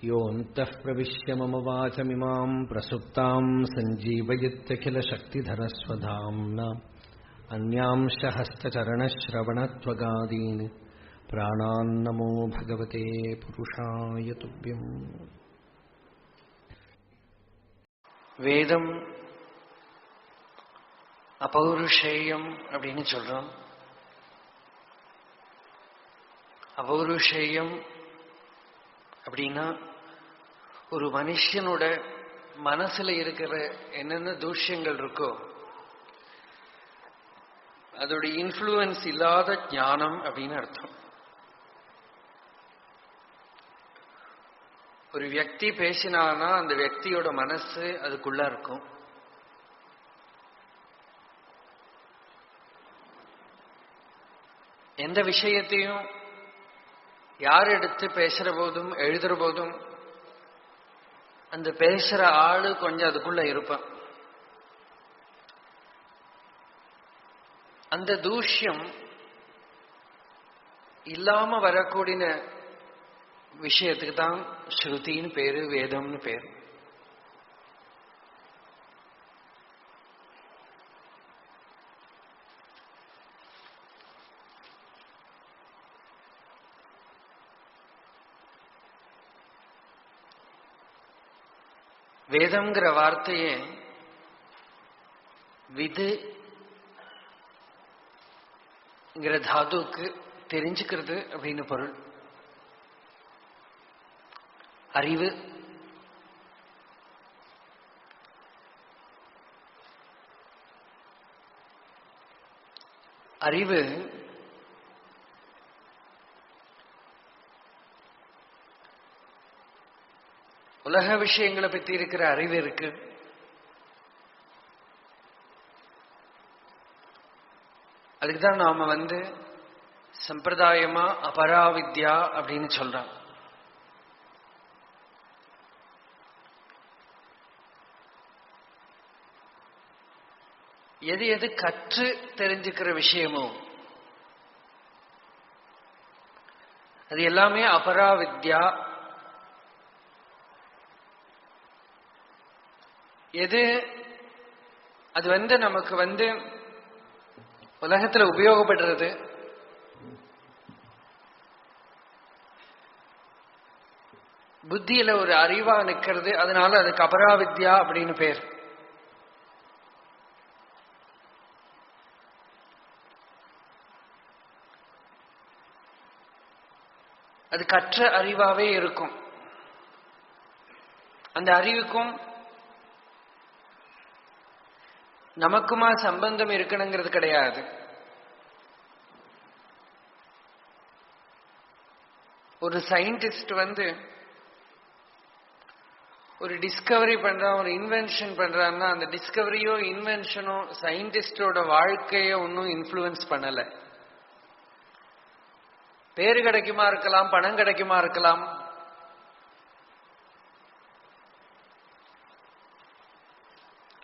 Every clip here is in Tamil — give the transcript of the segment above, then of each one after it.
योऽन्तः प्रविश्य मम वाचमिमां प्रसुप्तां सञ्जीवयत्यखिलशक्तिधरस्वधाम्ना अन्यांश हस्तचरणश्रवणत्वगादीन् प्राणान्नमो भगवते पुरुषाय तुभ्यम्. வேதம் அபௌருஷேயம் அப்படின்னு சொல்றோம். அபௌருஷேயம் அப்படின்னா ஒரு மனுஷனோட மனசுல இருக்கிற என்னென்ன தூஷ்யங்கள் இருக்கோ அதோட இன்ஃப்ளூயன்ஸ் இல்லாத ஞானம் அப்படின்னு அர்த்தம். ஒரு வியக்தி பேசினான்னா அந்த வியக்தியோட மனசு அதுக்குள்ள இருக்கும். எந்த விஷயத்தையும் யார் எடுத்து பேசுற போதும் எழுதுற போதும் அந்த பேசுற ஆளு கொஞ்சம் அதுக்குள்ள இருப்பான். அந்த தூஷ்யம் இல்லாம வரக்கூடிய விஷயத்துக்கு தான் ஸ்ருதின்னு பேரு, வேதம்னு பேரு. வேதம்ங்கிற வார்த்தையே விதுங்கிற தாதுக்கு தெரிஞ்சுக்கிறது அப்படின்னு பொருள். அறிவு. அறிவு உலக விஷயங்களை பற்றி இருக்கிற அறிவு இருக்கு. அதுக்குதான் நாம சம்பிரதாயமா அபராவித்யா அப்படின்னு சொல்றோம். எது எது கற்று தெரிஞ்சுக்கிற விஷயமோ அது எல்லாமே அபராவித்யா. எது அது நமக்கு உலகத்துல உபயோகப்படுறது, புத்தியில ஒரு அறிவா நிக்கிறது, அதனால அதுக்கு அபராவித்யா அப்படின்னு பேர். அது கற்ற அறிவாவே இருக்கும். அந்த அறிவுக்கும் நமக்குமா சம்பந்தம் இருக்கணுங்கிறது கிடையாது. ஒரு சயின்டிஸ்ட் ஒரு டிஸ்கவரி பண்றான், ஒரு இன்வென்ஷன் பண்றான்னா அந்த டிஸ்கவரியோ இன்வென்ஷனோ சயின்டிஸ்டோட வாழ்க்கைய ஒன்னும் இன்ஃப்ளூயன்ஸ் பண்ணல. பேரு கிடைக்குமா இருக்கலாம், பணம் கிடைக்குமா இருக்கலாம்,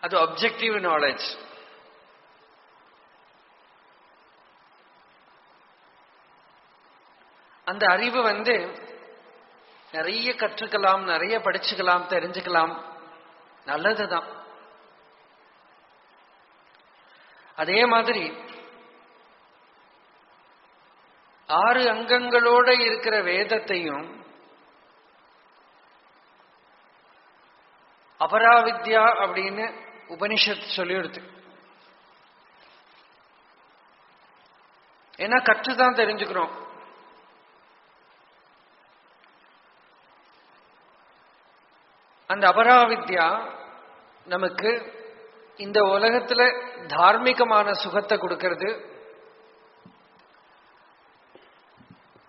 அது அப்ஜெக்டிவ் நாலேஜ். அந்த அறிவு நிறைய கற்றுக்கலாம், நிறைய படிச்சுக்கலாம், தெரிஞ்சுக்கலாம், நல்லதுதான். அதே மாதிரி 6 அங்கங்களோட இருக்கிற வேதத்தையும் அபராவித்யா அப்படின்னு உபனிஷத் சொல்லிடுது. ஏன்னா கற்றுதான் தெரிஞ்சுக்கிறோம். அந்த அபராவித்யா நமக்கு இந்த உலகத்துல தார்மீகமான சுகத்தை கொடுக்கிறது,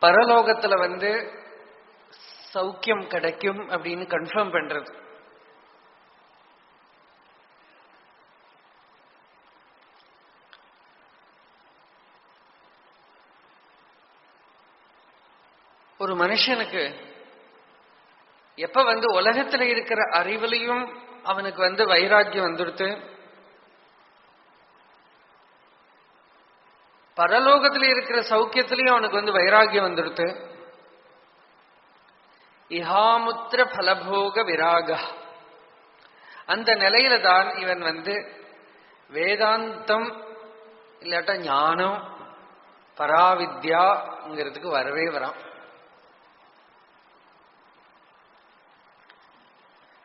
பரலோகத்துல சௌக்கியம் கிடைக்கும் அப்படின்னு கன்ஃபார்ம் பண்றது. ஒரு மனுஷனுக்கு எப்ப உலகத்துல இருக்கிற அறிவுலையும் அவனுக்கு வைராக்கியம் வந்துடுத்து, பரலோகத்துல இருக்கிற சௌக்கியத்திலையும் அவனுக்கு வைராக்கியம் வந்துடுத்து, இஹாமுத்திர பலபோக விராக. அந்த நிலையில தான் இவன் வேதாந்தம் இல்லாட்ட ஞானம் பராவித்யாங்கிறதுக்கு வரவே வரான்.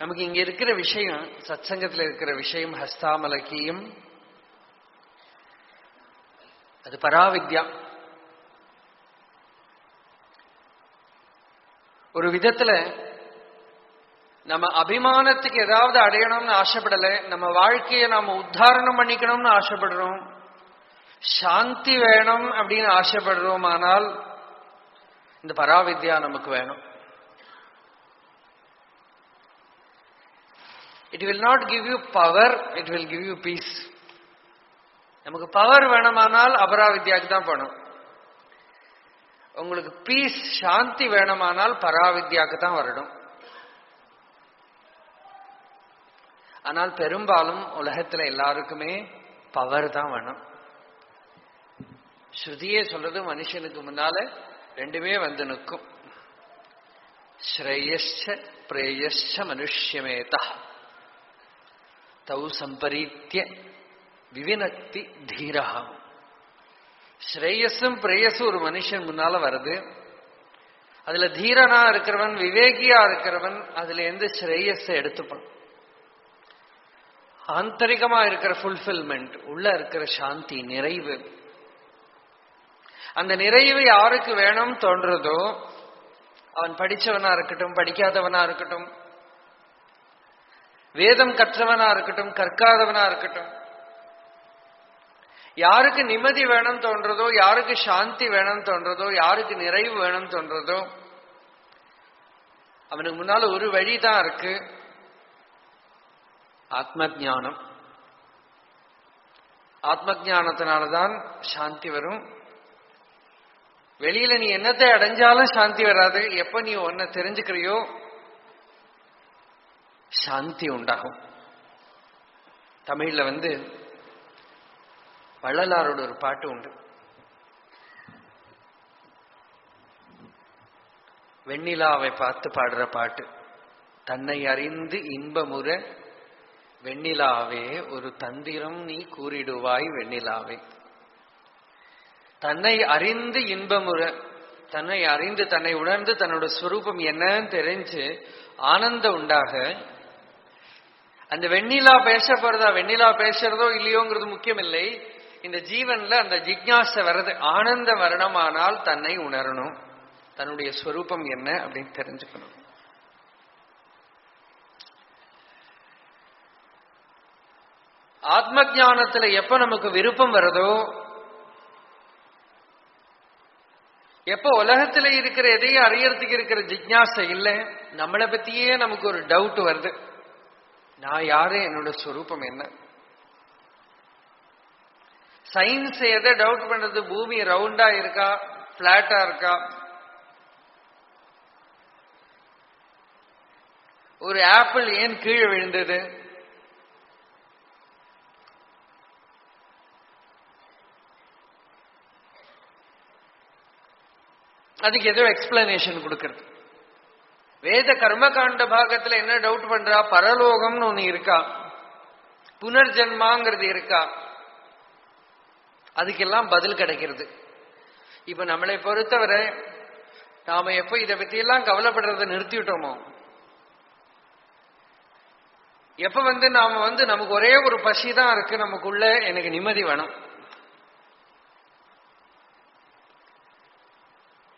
நமக்கு இங்க இருக்கிற விஷயம், சத்சங்கத்தில் இருக்கிற விஷயம் ஹஸ்தாமலக்கியம், அது பராவித்யா. ஒரு விதத்துல நம்ம அபிமானத்துக்கு ஏதாவது அடையணும்னு ஆசைப்படல, நம்ம வாழ்க்கையை நாம உத்தாரணம் பண்ணிக்கணும்னு ஆசைப்படுறோம், சாந்தி வேணும் அப்படின்னு ஆசைப்படுறோம். ஆனால் இந்த பராவித்யா நமக்கு வேணும். It will not give you power, it will give you peace. நமக்கு பவர் வேணுமானால் அபராவித்யாக்கு தான் போகணும். உங்களுக்கு பீஸ் சாந்தி வேணுமானால் பராவித்யாக்கு தான் வரணும். ஆனால் பெரும்பாலும் உலகத்துல எல்லாருக்குமே பவர் தான் வேணும். ஸ்ருதியே சொல்றது மனுஷனுக்கு முன்னால ரெண்டுமே நிற்கும். ஸ்ரேயஸ்ச பிரேயஸ்ச மனுஷ்யமேதா தௌ சம்பரீத்ய விவினக்தி தீரஹா. ஸ்ரேயஸும் பிரேயஸும் ஒரு மனுஷன் முன்னால வருது. அதுல தீரனா இருக்கிறவன், விவேகியா இருக்கிறவன் அதுல எந்த ஸ்ரேயஸை எடுத்துப்பான். ஆந்தரிகமா இருக்கிற ஃபுல்ஃபில்மெண்ட், உள்ள இருக்கிற சாந்தி, நிறைவு. அந்த நிறைவு யாருக்கு வேணும் தோன்றதோ, அவன் படிச்சவனா இருக்கட்டும் படிக்காதவனா இருக்கட்டும், வேதம் கற்றவனா இருக்கட்டும் கற்காதவனா இருக்கட்டும், யாருக்கு நிம்மதி வேணும் தோன்றதோ, யாருக்கு சாந்தி வேணும் தோன்றதோ, யாருக்கு நிறைவு வேணும் தோன்றதோ, அவனுக்கு முன்னால ஒரு வழிதான் இருக்கு, ஆத்ம ஞானம். ஆத்ம ஞானத்தினாலதான் சாந்தி வரும். வெளியில நீ என்னத்தை அடைஞ்சாலும் சாந்தி வராது. எப்ப நீ ஒன்ன தெரிஞ்சுக்கிறியோ சாந்தி உண்டாகும். தமிழ்ல வள்ளலாரோட ஒரு பாட்டு உண்டு. வெண்ணிலாவை பார்த்து பாடுற பாட்டு. தன்னை அறிந்து இன்பமுற வெண்ணிலாவே ஒரு தந்திரம் நீ கூறிடுவாய் வெண்ணிலாவே. தன்னை அறிந்து இன்பமுற, தன்னை அறிந்து தன்னை உணர்ந்து தன்னோட ஸ்வரூபம் என்னன்னு தெரிஞ்சு ஆனந்தம் உண்டாக, அந்த வெண்ணிலா பேச போறதா வெண்ணிலா பேசுறதோ இல்லையோங்கிறது முக்கியம் இல்லை. இந்த ஜீவன்ல அந்த ஜிக்ஞாசை வர்றது, ஆனந்தம் வரணுமானால் தன்னை உணரணும், தன்னுடைய ஸ்வரூபம் என்ன அப்படின்னு தெரிஞ்சுக்கணும். ஆத்ம ஞானத்துல எப்ப நமக்கு விருப்பம் வருதோ, எப்ப உலகத்துல இருக்கிற எதையும் அறியறதுக்கு இருக்கிற ஜிக்ஞாசை இல்லை, நம்மளை பத்தியே நமக்கு ஒரு டவுட் வருது, நான் யாரு, என்னோட ஸ்வரூபம் என்ன. சயின்ஸ் எதை டவுட் பண்றது? பூமி ரவுண்டா இருக்கா பிளாட்டா இருக்கா, ஒரு ஆப்பிள் ஏன் கீழே விழுந்தது, அதுக்கு ஏதோ எக்ஸ்பிளனேஷன் கொடுக்கிறது. வேத கர்மகாண்ட பாகத்துல என்ன டவுட் பண்றா? பரலோகம்னு ஒண்ணு இருக்கா, புனர்ஜென்மாங்கிறது இருக்கா, அதுக்கெல்லாம் பதில் கிடைக்கிறது. இப்ப நம்மளை பொறுத்தவரை நாம எப்ப இதை பத்தி எல்லாம் கவலைப்படுறதை நிறுத்திவிட்டோமோ, எப்ப நாம நமக்கு ஒரே ஒரு பசி தான் இருக்கு நமக்குள்ள, எனக்கு நிம்மதி வேணும்.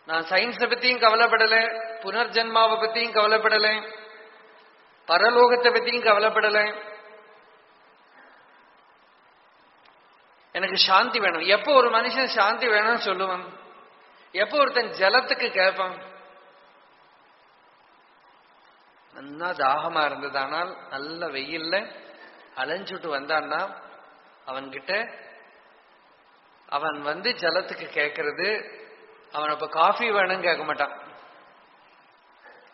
நான் சயின்ஸை பத்தியும் கவலைப்படல, புனர்ஜென்மாவை பத்தியும் கவலைப்படல, பரலோகத்தை பத்தியும் கவலைப்படல, எனக்கு சாந்தி வேணும். எப்போ ஒரு மனுஷன் சாந்தி வேணும்னு சொல்லுவான்? எப்போ ஒருத்தன் ஜலத்துக்கு கேட்பான்? நல்லா தாகமா இருந்ததானால், நல்ல வெயில்ல அலைஞ்சுட்டு வந்தான்னா அவன்கிட்ட அவன் ஜலத்துக்கு கேட்கறது, அவன் அப்ப காஃபி வேணும்னு கேட்க மாட்டான்.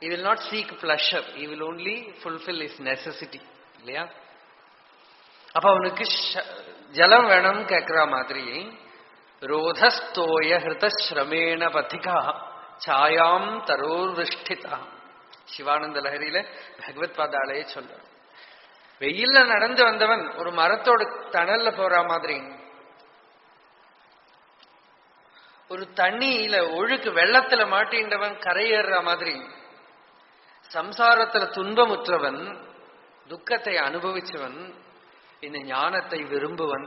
He will not seek pleasure, he will only fulfill his necessity, இல்லையா? அப்ப அவனுக்கு ஜலம் வேணும்னு கேட்கிற மாதிரி, ரோதஸ்தோய ஹிருத ஸ்ரமேண பதிகா சாயாம் தரோர்விஷ்டிதா. சிவானந்த லஹரியில பகவத் பாதாலயே சொல்ற. வெயில்ல நடந்து வந்தவன் ஒரு மரத்தோட தணல்ல போற மாதிரி, ஒரு தண்ணியில ஒழுக்கு வெள்ளத்துல மாட்டின்றவன் கரையேற மாதிரி, சம்சாரத்துல துன்பமுற்றவன், துக்கத்தை அனுபவிச்சவன் இந்த ஞானத்தை விரும்புவன்.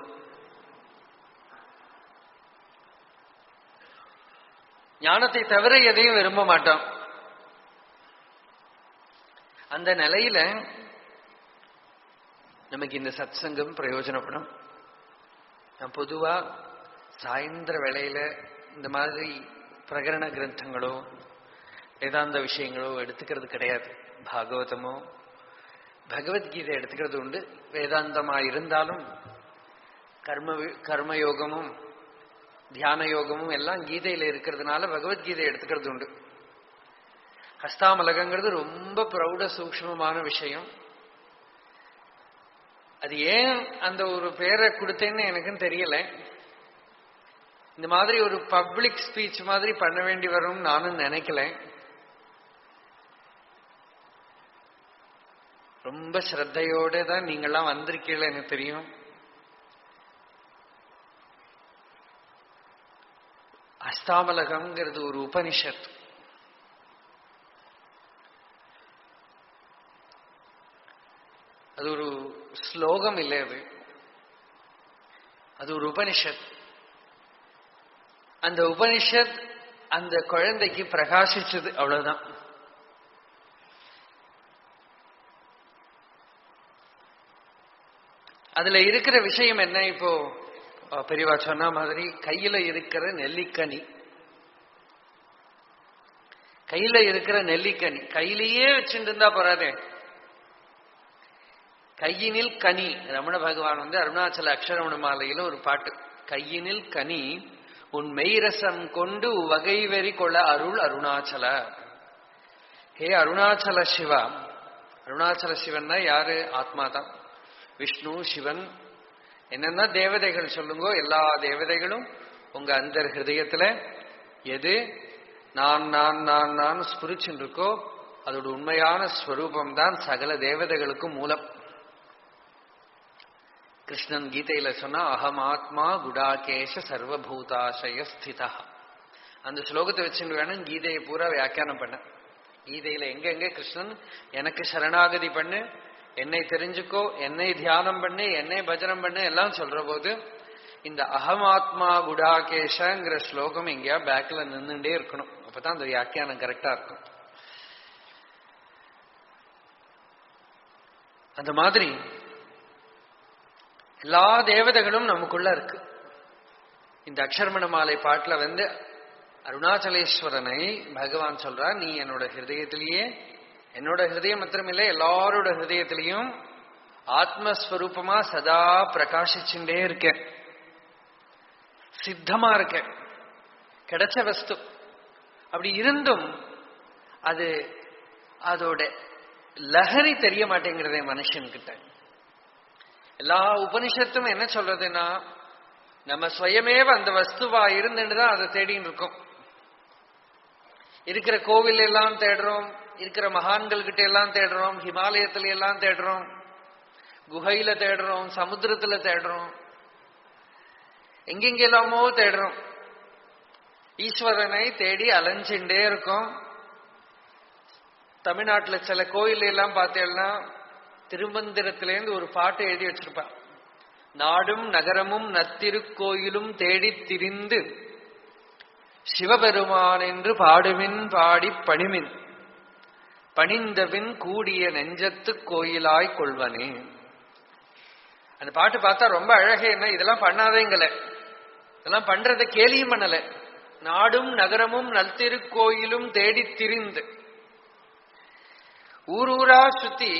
ஞானத்தை தவிர எதையும் விரும்ப மாட்டான். அந்த நிலையில நமக்கு இந்த சத்சங்கம் பிரயோஜனப்படும். நான் பொதுவா சாயந்திர வேளையில இந்த மாதிரி பிரகரண கிரந்தங்களோ வேதாந்த விஷயங்களோ எடுத்துக்கிறது கிடையாது. பாகவதமோ பகவத்கீதை எடுத்துக்கிறது உண்டு. வேதாந்தமா இருந்தாலும் கர்மயோகமும் தியான யோகமும் எல்லாம் கீதையில இருக்கிறதுனால பகவத்கீதை எடுத்துக்கிறது உண்டு. ஹஸ்தாமலகங்கிறது ரொம்ப பிரௌட சூக்ஷ்மமான விஷயம். அது ஏன் அந்த ஒரு பேரை கொடுத்தேன்னு எனக்கும் தெரியல. இந்த மாதிரி ஒரு பப்ளிக் ஸ்பீச் மாதிரி பண்ண வேண்டி வரும் நானும் நினைக்கல. ரொம்ப ஸ்ரத்தையோட தான் நீங்கள்லாம் வந்திருக்கீங்கள எனக்கு தெரியும். ஹஸ்தாமலகம்ங்கிறது ஒரு உபனிஷத். அது ஒரு ஸ்லோகம் இல்லை, அது ஒரு உபனிஷத். அந்த உபனிஷத் அந்த குழந்தைக்கு பிரகாசிச்சது, அவ்வளவுதான். அதுல இருக்கிற விஷயம் என்ன? இப்போ பெரியவா சொன்ன மாதிரி கையில இருக்கிற நெல்லிக்கனி, கையில இருக்கிற நெல்லிக்கனி கையிலேயே வச்சுட்டு இருந்தா போறாதே. கையினில் கனி, ரமண பகவான் அருணாச்சல அக்ஷரமண மாலையில ஒரு பாட்டு, கையினில் கனி உன் மெய்ரசம் கொண்டு வகை வெறி கொள்ள அருள் அருணாச்சல. ஹே அருணாச்சல சிவா. அருணாச்சல சிவன்னா யாரு? ஆத்மா தான். விஷ்ணு, சிவன், என்னன்னா தேவதைகள் சொல்லுங்க. எல்லா தேவதைகளும் உங்க அந்த ஹிருதயத்துல எது நான் நான் நான் நான் ஸ்புரிச்சுட்டு இருக்கோ அதோட உண்மையான ஸ்வரூபம் தான் சகல தேவதைகளுக்கும் மூலம். கிருஷ்ணன் கீதையில சொன்னா அகம் ஆத்மா குடாகேஷ சர்வபூதாசய ஸ்திதா. அந்த ஸ்லோகத்தை வச்சுட்டு வேணும் கீதையை பூரா வியாக்கியானம் பண்ண. கீதையில எங்க கிருஷ்ணன் எனக்கு சரணாகதி பண்ணு, என்னை தெரிஞ்சுக்கோ, என்னை தியானம் பண்ணு, என்னை பஜனம் பண்ணு எல்லாம் சொல்ற போது இந்த அகமாத்மா குடாகேஷங்கிற ஸ்லோகம் எங்கேயா பேக்ல நின்றுட்டே இருக்கணும். அப்பதான் அந்த வியாக்கியானம் கரெக்டா இருக்கும். அந்த மாதிரி எல்லா தேவதைகளும் நமக்குள்ள இருக்கு. இந்த அக்ஷரமண மாலை பாட்டுல அருணாச்சலேஸ்வரனை பகவான் சொல்றார், நீ என்னோட ஹிருதயத்திலேயே, என்னோட ஹிருதயம் மாத்திரமில்லை எல்லாரோட ஹிருதயத்திலையும் ஆத்மஸ்வரூபமா சதா பிரகாசிச்சுட்டே இருக்க, சித்தமா இருக்க, கிடைச்ச வஸ்து. அப்படி இருந்தும் அதோட லஹரி தெரிய மாட்டேங்கிறதே மனுஷன்கிட்ட. எல்லா உபனிஷத்தும் என்ன சொல்றதுன்னா நம்ம சுயமேவ அந்த வஸ்துவா இருந்துதான் அதை தேடின்னு இருக்கோம். இருக்கிற கோவில் எல்லாம் தேடுறோம், இருக்கிற மகான்கள் கிட்ட எல்லாம் தேடுறோம், ஹிமாலயத்துல எல்லாம் தேடுறோம், குகையில தேடுறோம், சமுத்திரத்துல தேடுறோம், எங்கெங்கெல்லாமோ தேடுறோம். ஈஸ்வரனை தேடி அலைஞ்சுட்டே இருக்கோம். தமிழ்நாட்டுல சில கோயில் எல்லாம் பார்த்தேன்னா திருமந்திரத்திலேருந்து ஒரு பாட்டு எழுதி வச்சிருப்பா, நாடும் நகரமும் நத்திருக்கோயிலும் தேடித் திரிந்து சிவபெருமான் என்று பாடுமின் பாடி பணிமின் பணிந்தபின் கூடிய நெஞ்சத்து கோயிலாய் கொள்வனே. அந்த பாட்டு பார்த்தா ரொம்ப அழகே. என்ன இதெல்லாம் பண்ணாதேங்கல, இதெல்லாம் பண்றதை கேலியும் பண்ணல. நாடும் நகரமும் நல்திருக்கோயிலும் தேடித் திரிந்து, ஊரூரா சுத்தி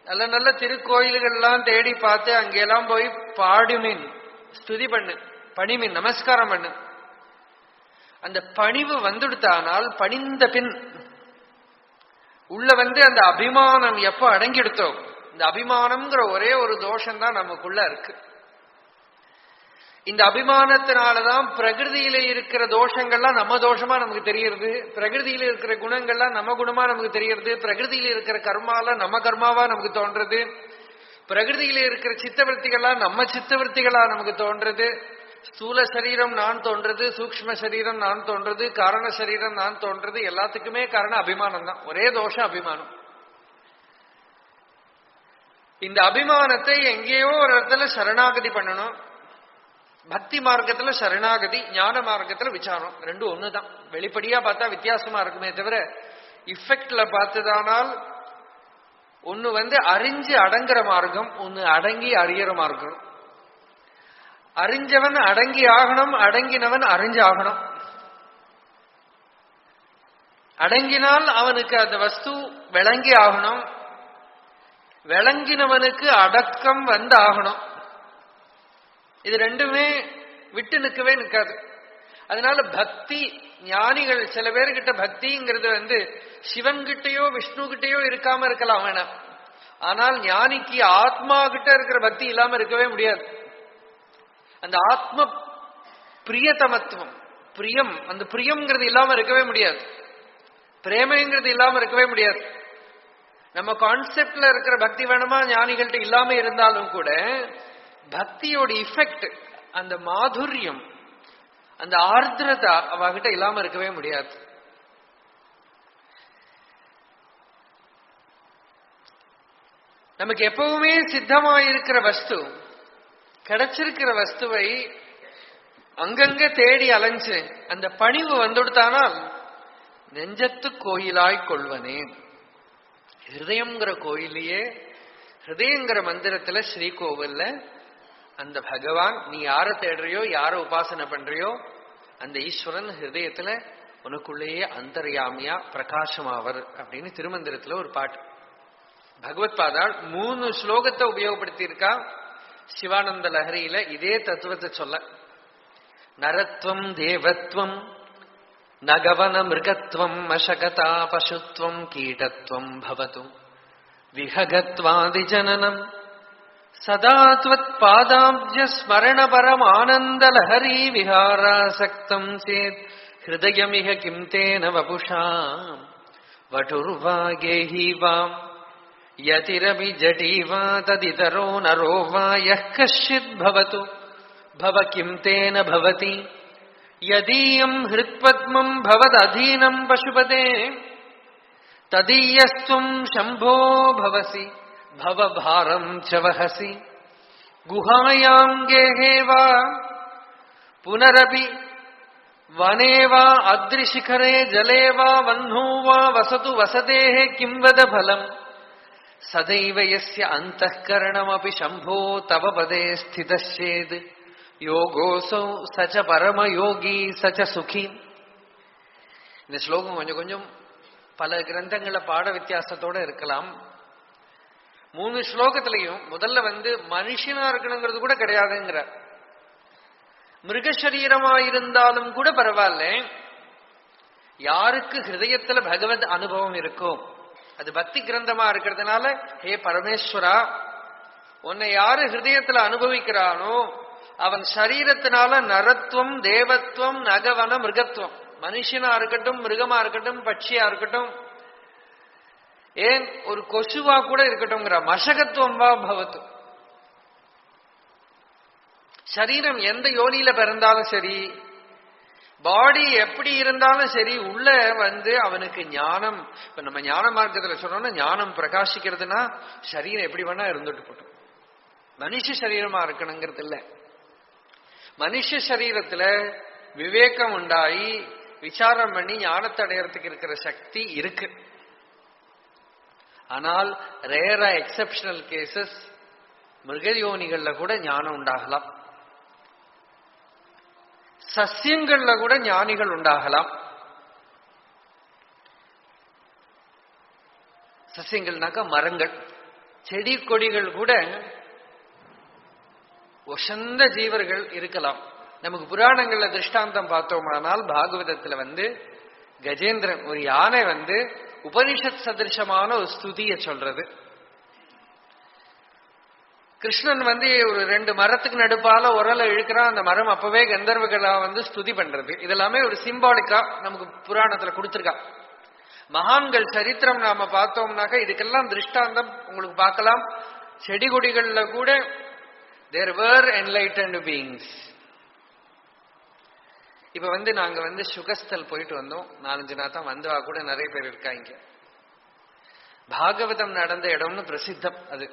நல்ல நல்ல திருக்கோயில்கள்லாம் தேடி பார்த்து அங்கெல்லாம் போய் பாடுமின், ஸ்துதி பண்ணு, பணிமின், நமஸ்காரம் பண்ணு. அந்த பணிவு வந்துடுத்தானால் பணிந்த பின் உள்ள அந்த அபிமானம் எப்போ அடங்கிடுத்தோம். இந்த அபிமானம்ங்கிற ஒரே ஒரு தோஷம் தான் நமக்குள்ள இருக்கு. இந்த அபிமானத்தினாலதான் பிரகிருதியில இருக்கிற தோஷங்கள்லாம் நம்ம தோஷமா நமக்கு தெரியறது, பிரகிருதியில இருக்கிற குணங்கள்லாம் நம்ம குணமா நமக்கு தெரியறது, பிரகிருதியில இருக்கிற கர்மால நம்ம கர்மாவா நமக்கு தோன்றது, பிரகிருதியில இருக்கிற சித்தவர்த்திகளா நம்ம சித்தவர்த்திகளா நமக்கு தோன்றது, ஸ்தூல சரீரம் நான் தோன்றது, சூக்ஷ்ம சரீரம் நான் தோன்றது, காரண சரீரம் நான் தோன்றது. எல்லாத்துக்குமே காரணம் அபிமானம் தான். ஒரே தோஷம் அபிமானம். இந்த அபிமானத்தை எங்கேயோ ஒரு இடத்துல சரணாகதி பண்ணணும். பக்தி மார்க்கத்துல சரணாகதி, ஞான மார்க்கத்துல விசாரம், ரெண்டும் ஒண்ணுதான். வெளிப்படையா பார்த்தா வித்தியாசமா இருக்குமே தவிர இஃபெக்ட்ல பார்த்ததானால் ஒண்ணு அறிஞ்சு அடங்குற மார்க்கம், ஒண்ணு அடங்கி அறியற மார்க்கம். அறிஞ்சவன் அடங்கி ஆகணும், அடங்கினவன் அறிஞ்சு ஆகணும். அடங்கினால் அவனுக்கு அந்த வஸ்து விளங்கி ஆகணும், விளங்கினவனுக்கு அடக்கம் வந்து ஆகணும். இது ரெண்டுமே விட்டு நிற்காது. அதனால பக்தி ஞானிகள் சில பேர்கிட்ட பக்திங்கிறது சிவன்கிட்டயோ விஷ்ணு கிட்டயோ இருக்காம இருக்கலாம் வேணாம். ஆனால் ஞானிக்கு ஆத்மா கிட்ட இருக்கிற பக்தி இல்லாம இருக்கவே முடியாது. அந்த ஆத்ம பிரியதமத்துவம், பிரியம், அந்த பிரியம்ங்கிறது இல்லாம இருக்கவே முடியாது. பிரேமைங்கிறது இல்லாம இருக்கவே முடியாது. நம்ம கான்செப்ட்ல இருக்கிற பக்தி வேணுமா ஞானிகள்கிட்ட இல்லாம இருந்தாலும் கூட பக்தியோட இஃபெக்ட், அந்த மாதுரியம், அந்த ஆர்திரதா அவகிட்ட இல்லாம இருக்கவே முடியாது. நமக்கு எப்பவுமே சித்தமாயிருக்கிற வஸ்து, கிடைச்சிருக்கிற வஸ்துவை அங்கங்க தேடி அலைஞ்சு அந்த பணிவு வந்துடுத்தானால் நெஞ்சத்து கோயிலாய் கொள்வனே. ஹிருதயம்ங்கிற கோயிலையே, ஹிருதயங்கிற மந்திரத்துல ஸ்ரீகோவில்ல அந்த பகவான், நீ யார தேடுறியோ யார உபாசனை பண்றியோ அந்த ஈஸ்வரன் ஹிருதயத்துல உனக்குள்ளேயே அந்தர்யாமியா பிரகாசமாவர் அப்படின்னு திருமந்திரத்துல ஒரு பாட்டு. பகவத் பாதாள் 3 ஸ்லோகத்தை உபயோகப்படுத்தி இருக்கா சிவானந்த லஹரியில இதே தத்துவத்தை சொல்ல. நரத்வம் தேவத்வம் நகவன மிருகத்வம் அசகதா பசுத்வம் கீடத்வம் பவது விஹகத்வாதி ஜனனம் சதா த்வத் பாதாப்ஜ ஸ்மரண பரம் ஆனந்த லஹரி விஹாராசக்தம் சேத் ஹிருதயமிஹ கிம் தேன வபுஷா வடுர்வா கேஹீவாம் யதிரபி ஜடீவா ததிதரோ நரோ வா யஹ் கஷ்சித் பவது பவ கிம் தேன பவதி யதீயம் ஹிருத்பத்மம் பவததீனம் பசுபதே ததீயஸ்துவம் சம்போ பவசி பவபாரம் ச வஹசி குஹாயாம் கேஹே வா புனரபி வனே வா அத்ரிசிகரே ஜலே வா வன்ஹோ வா வசது வசதேஹ கிம் வத பலம் சதைவ யஸ்ய அந்தఃகரணமபி சம்போ தவ பதே ஸ்திதச்சேத் யோகோசௌ சச்ச பரமயோகி சச்ச சுகி. இந்த ஸ்லோகம் கொஞ்சம் கொஞ்சம் பல கிரந்தங்கள பாட வித்தியாசத்தோட இருக்கலாம். 3 ஸ்லோகத்திலையும் முதல்ல மனுஷனா இருக்கணுங்கிறது கூட கிடையாதுங்கிற, மிருகசரீரமா இருந்தாலும் கூட பரவாயில்ல, யாருக்கு ஹிருதயத்துல பகவத் அனுபவம் இருக்கோ, அது பக்தி கிரந்தமா இருக்கிறதுனால ஹே பரமேஸ்வரா, உன்னை யாரு ஹிருதயத்துல அனுபவிக்கிறானோ அவன் சரீரத்தினால நரத்துவம் தேவத்துவம் நகவன மிருகத்துவம், மனுஷனா இருக்கட்டும் மிருகமா இருக்கட்டும் பட்சியா இருக்கட்டும் ஏன் ஒரு கொசுவா கூட இருக்கட்டும்ங்கிற மசகத்துவம் வா பவத்து. சரீரம் எந்த யோனியில பிறந்தாலும் சரி, பாடி எப்படி இருந்தாலும் சரி, உள்ள அவனுக்கு ஞானம். இப்ப நம்ம ஞான மார்க்கத்துல சொன்னோம்னா ஞானம் பிரகாசிக்கிறதுனா சரீரம் எப்படி வேணா இருந்துட்டு போட்டோம், மனுஷ சரீரமா இருக்கணுங்கிறது இல்ல. மனுஷ சரீரத்துல விவேகம் உண்டாயி விசாரம் பண்ணி ஞானத்தை அடையறதுக்கு இருக்கிற சக்தி இருக்கு. ஆனால் ரேரா எக்ஸப்ஷனல் கேசஸ் மிருகயோனிகள்ல கூட ஞானம் உண்டாகலாம், சசியங்கள்ல கூட ஞானிகள் உண்டாகலாம். சசியங்கள்னாக்கா மரங்கள், செடி கொடிகள் கூட ஒசந்த ஜீவர்கள் இருக்கலாம். நமக்கு புராணங்கள்ல திருஷ்டாந்தம் பார்த்தோமானால் பாகவதத்துல கஜேந்திரன் ஒரு யானை உபனிஷத் சதிருஷமான ஒரு ஸ்துதியை சொல்றது. கிருஷ்ணன் ஒரு 2 மரத்துக்கு நடுப்பால உரலை இழுக்கிறான். அந்த மரம் அப்பவே கந்தர்வகளா ஸ்துதி பண்றது. இதெல்லாமே ஒரு சிம்பாலிக்கா நமக்கு புராணத்துல கொடுத்திருக்கா. மகான்கள் சரித்திரம் நாம பார்த்தோம்னாக்க இதுக்கெல்லாம் திருஷ்டாந்தம் உங்களுக்கு பார்க்கலாம். செடி கொடிகள்ல கூட there were enlightened beings. இப்ப நாங்க சுகஸ்தல் போயிட்டு வந்தோம். 4-5 நாள் தான் வந்தவா கூட நிறைய பேர் இருக்காங்க. பாகவதம் நடந்த இடம்னு பிரசித்தம். அது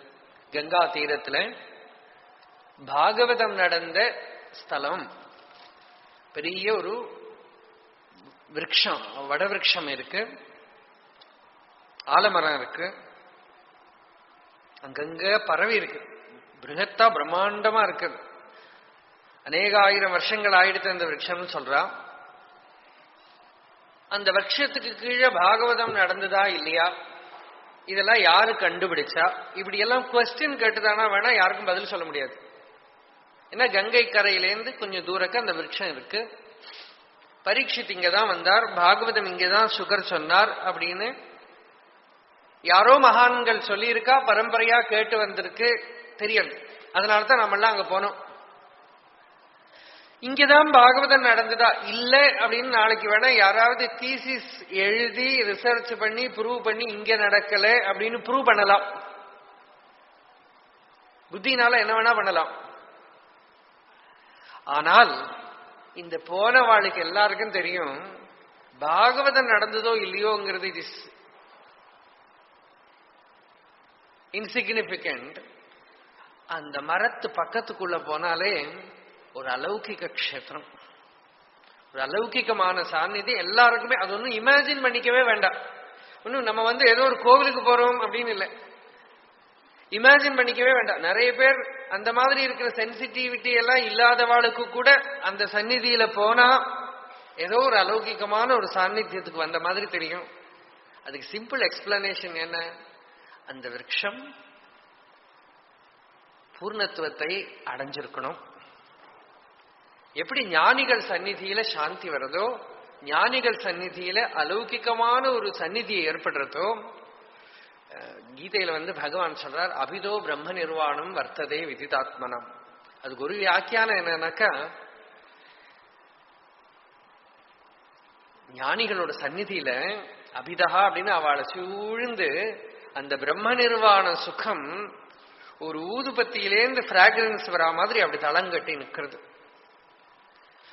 கங்கா தீரத்துல பாகவதம் நடந்த ஸ்தலம். பெரிய ஒரு விருட்சம், வடவிருட்சம் இருக்கு, ஆலமரம் இருக்கு, அங்கங்க பரவி இருக்கு, பிருகத்தா பிரம்மாண்டமா இருக்கு. அநேகாயிரம் வருஷங்கள் ஆயிடுத்து அந்த விருட்சம்னு சொல்றா. அந்த விருட்சத்துக்கு கீழே பாகவதம் நடந்ததா இல்லையா, இதெல்லாம் யாரு கண்டுபிடிச்சா, இப்படி எல்லாம் குவெஸ்டின் கேட்டுதானா வேணா யாருக்கும் பதில் சொல்ல முடியாது. ஏன்னா கங்கை கரையிலேருந்து கொஞ்சம் தூரக்க அந்த விருட்சம் இருக்கு. பரீட்சித் இங்கதான் வந்தார், பாகவதம் இங்கதான் சுகர் சொன்னார் அப்படின்னு யாரோ மகான்கள் சொல்லியிருக்கா, பரம்பரையா கேட்டு வந்திருக்கு, தெரியல. அதனாலதான் நம்ம எல்லாம் அங்க போனோம். இங்கதான் பாகவதம் நடந்ததா இல்ல அப்படின்னு நாளைக்கு வேணா யாராவது தீசிஸ் எழுதி ரிசர்ச் பண்ணி ப்ரூவ் பண்ணி இங்க நடக்கல அப்படின்னு ப்ரூவ் பண்ணலாம். புத்தினால என்ன வேணா பண்ணலாம். ஆனால் இந்த போன வாழ்க்கை எல்லாருக்கும் தெரியும் பாகவதம் நடந்ததோ இல்லையோங்கிறது இட் இஸ் இன்சிக்னிபிகண்ட். அந்த மரத்து பக்கத்துக்குள்ள போனாலே ஒரு அலௌகிக க்ஷேத்திரம், ஒரு அலௌகிகமான சாநித்தியம் எல்லாருக்குமே. அது ஒன்றும் இமேஜின் பண்ணிக்கவே வேண்டாம். ஒன்னும் நம்ம ஏதோ ஒரு கோவிலுக்கு போறோம் அப்படின்னு இல்லை, இமேஜின் பண்ணிக்கவே வேண்டாம். நிறைய பேர் அந்த மாதிரி இருக்கிற சென்சிட்டிவிட்டி எல்லாம் இல்லாதவாளுக்கு கூட அந்த சந்நிதியில போனா ஏதோ ஒரு அலௌகிகமான ஒரு சாநித்தியத்துக்கு வந்த மாதிரி தெரியும். அதுக்கு சிம்பிள் எக்ஸ்பிளனேஷன் என்ன, அந்த விருட்சம் பூர்ணத்துவத்தை அடைஞ்சிருக்கணும். எப்படி ஞானிகள் சந்நிதியில சாந்தி வருதோ, ஞானிகள் சந்நிதியில அலௌகிகமான ஒரு சந்நிதியை ஏற்படுறதோ, கீதையில பகவான் சொல்றார், அபிதோ பிரம்ம நிர்வாணம் வர்த்ததே விதிதாத்மனம். அதுக்கு ஒரு வியாக்கியானம் என்னன்னாக்கா, ஞானிகளோட சந்நிதியில அபிதா அப்படின்னு அவளை சூழ்ந்து அந்த பிரம்ம நிர்வாண சுகம் ஒரு ஊதுபத்தியிலேருந்து பிராக்ரன்ஸ் வரா மாதிரி அப்படி தளங்கட்டி நிற்கிறது.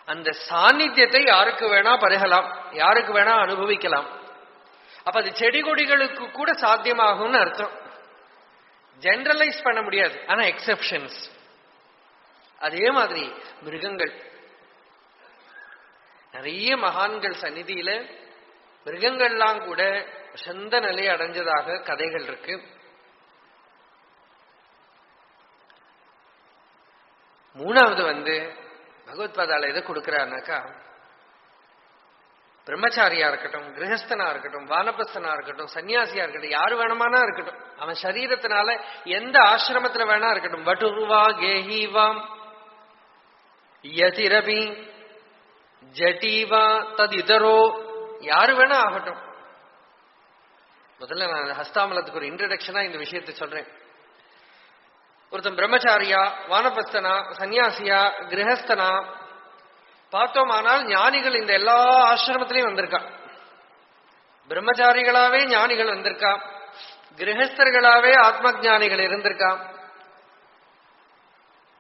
அந்த சாநித்தியத்தை யாருக்கு வேணா பருகலாம், யாருக்கு வேணா அனுபவிக்கலாம். அப்ப அது செடி கொடிகளுக்கு கூட சாத்தியமாகும்னு அர்த்தம். ஜெனரலைஸ் பண்ண முடியாது, ஆனா எக்ஸெப்ஷன்ஸ். அதே மாதிரி மிருகங்கள், நிறைய மகான்கள் சந்நிதியில மிருகங்கள்லாம் கூட சொந்த நிலை அடைஞ்சதாக கதைகள் இருக்கு. மூணாவது பகவத்பாதால எதை கொடுக்கிறாருனாக்கா, பிரம்மச்சாரியா இருக்கட்டும், கிரகஸ்தனா இருக்கட்டும், வானபஸ்தனா இருக்கட்டும், சன்னியாசியா இருக்கட்டும், யாரு வேணுமானா இருக்கட்டும், அவன் சரீரத்தினால எந்த ஆசிரமத்துல வேணா இருக்கட்டும், வட்டுருவா கேஹீவாம் யதிரபி ஜட்டீவா ததிதரோ, யாரு வேணா ஆகட்டும். முதல்ல நான் ஹஸ்தாமலத்துக்கு ஒரு இன்ட்ரடக்ஷனா இந்த விஷயத்தை சொல்றேன். ஒருத்தன் பிரம்மச்சாரியா, வானபஸ்தனா, சன்னியாசியா, கிரகஸ்தனா பார்த்தோமானால் ஞானிகள் இந்த எல்லா ஆசிரமத்திலையும் வந்திருக்கா. பிரம்மச்சாரிகளாவே ஞானிகள் வந்திருக்கா, கிரகஸ்தர்களாவே ஆத்ம ஜானிகள் இருந்திருக்கா,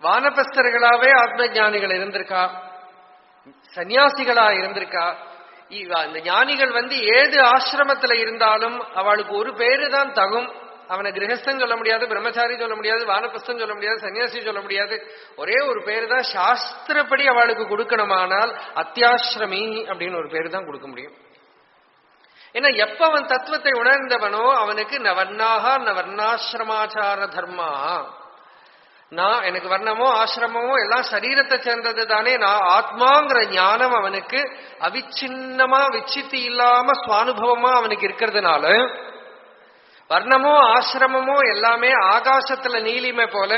வானபஸ்தர்களாவே ஆத்ம ஜானிகள் இருந்திருக்கா, சன்னியாசிகளா இருந்திருக்கா. இந்த ஞானிகள் ஏது ஆசிரமத்துல இருந்தாலும் அவளுக்கு ஒரு பேரு தான் தகும். அவனை கிரகஸ்தன் சொல்ல முடியாது, பிரம்மச்சாரி சொல்ல முடியாது, வானபஸ்தன் சொல்ல முடியாது, சன்னியாசி சொல்ல முடியாது. ஒரே ஒரு பேரு தான் சாஸ்திரப்படி அவளுக்கு கொடுக்கணுமானால் அத்தியாசிரமி அப்படின்னு ஒரு பேரு தான் கொடுக்க முடியும். ஏன்னா எப்ப அவன் தத்துவத்தை உணர்ந்தவனோ அவனுக்கு நவர்ணாக நவர்ணாசிரமாச்சார தர்மா, நான் எனக்கு வர்ணமோ ஆசிரமமோ எல்லாம் சரீரத்தை சேர்ந்தது தானே, நான் ஆத்மாங்கிற ஞானம் அவனுக்கு அவிச்சின்னமா விச்சித்தி இல்லாம சுவானுபவமா அவனுக்கு இருக்கிறதுனால வர்ணமோ ஆசிரமமோ எல்லாமே ஆகாசத்துல நீலிமை போல,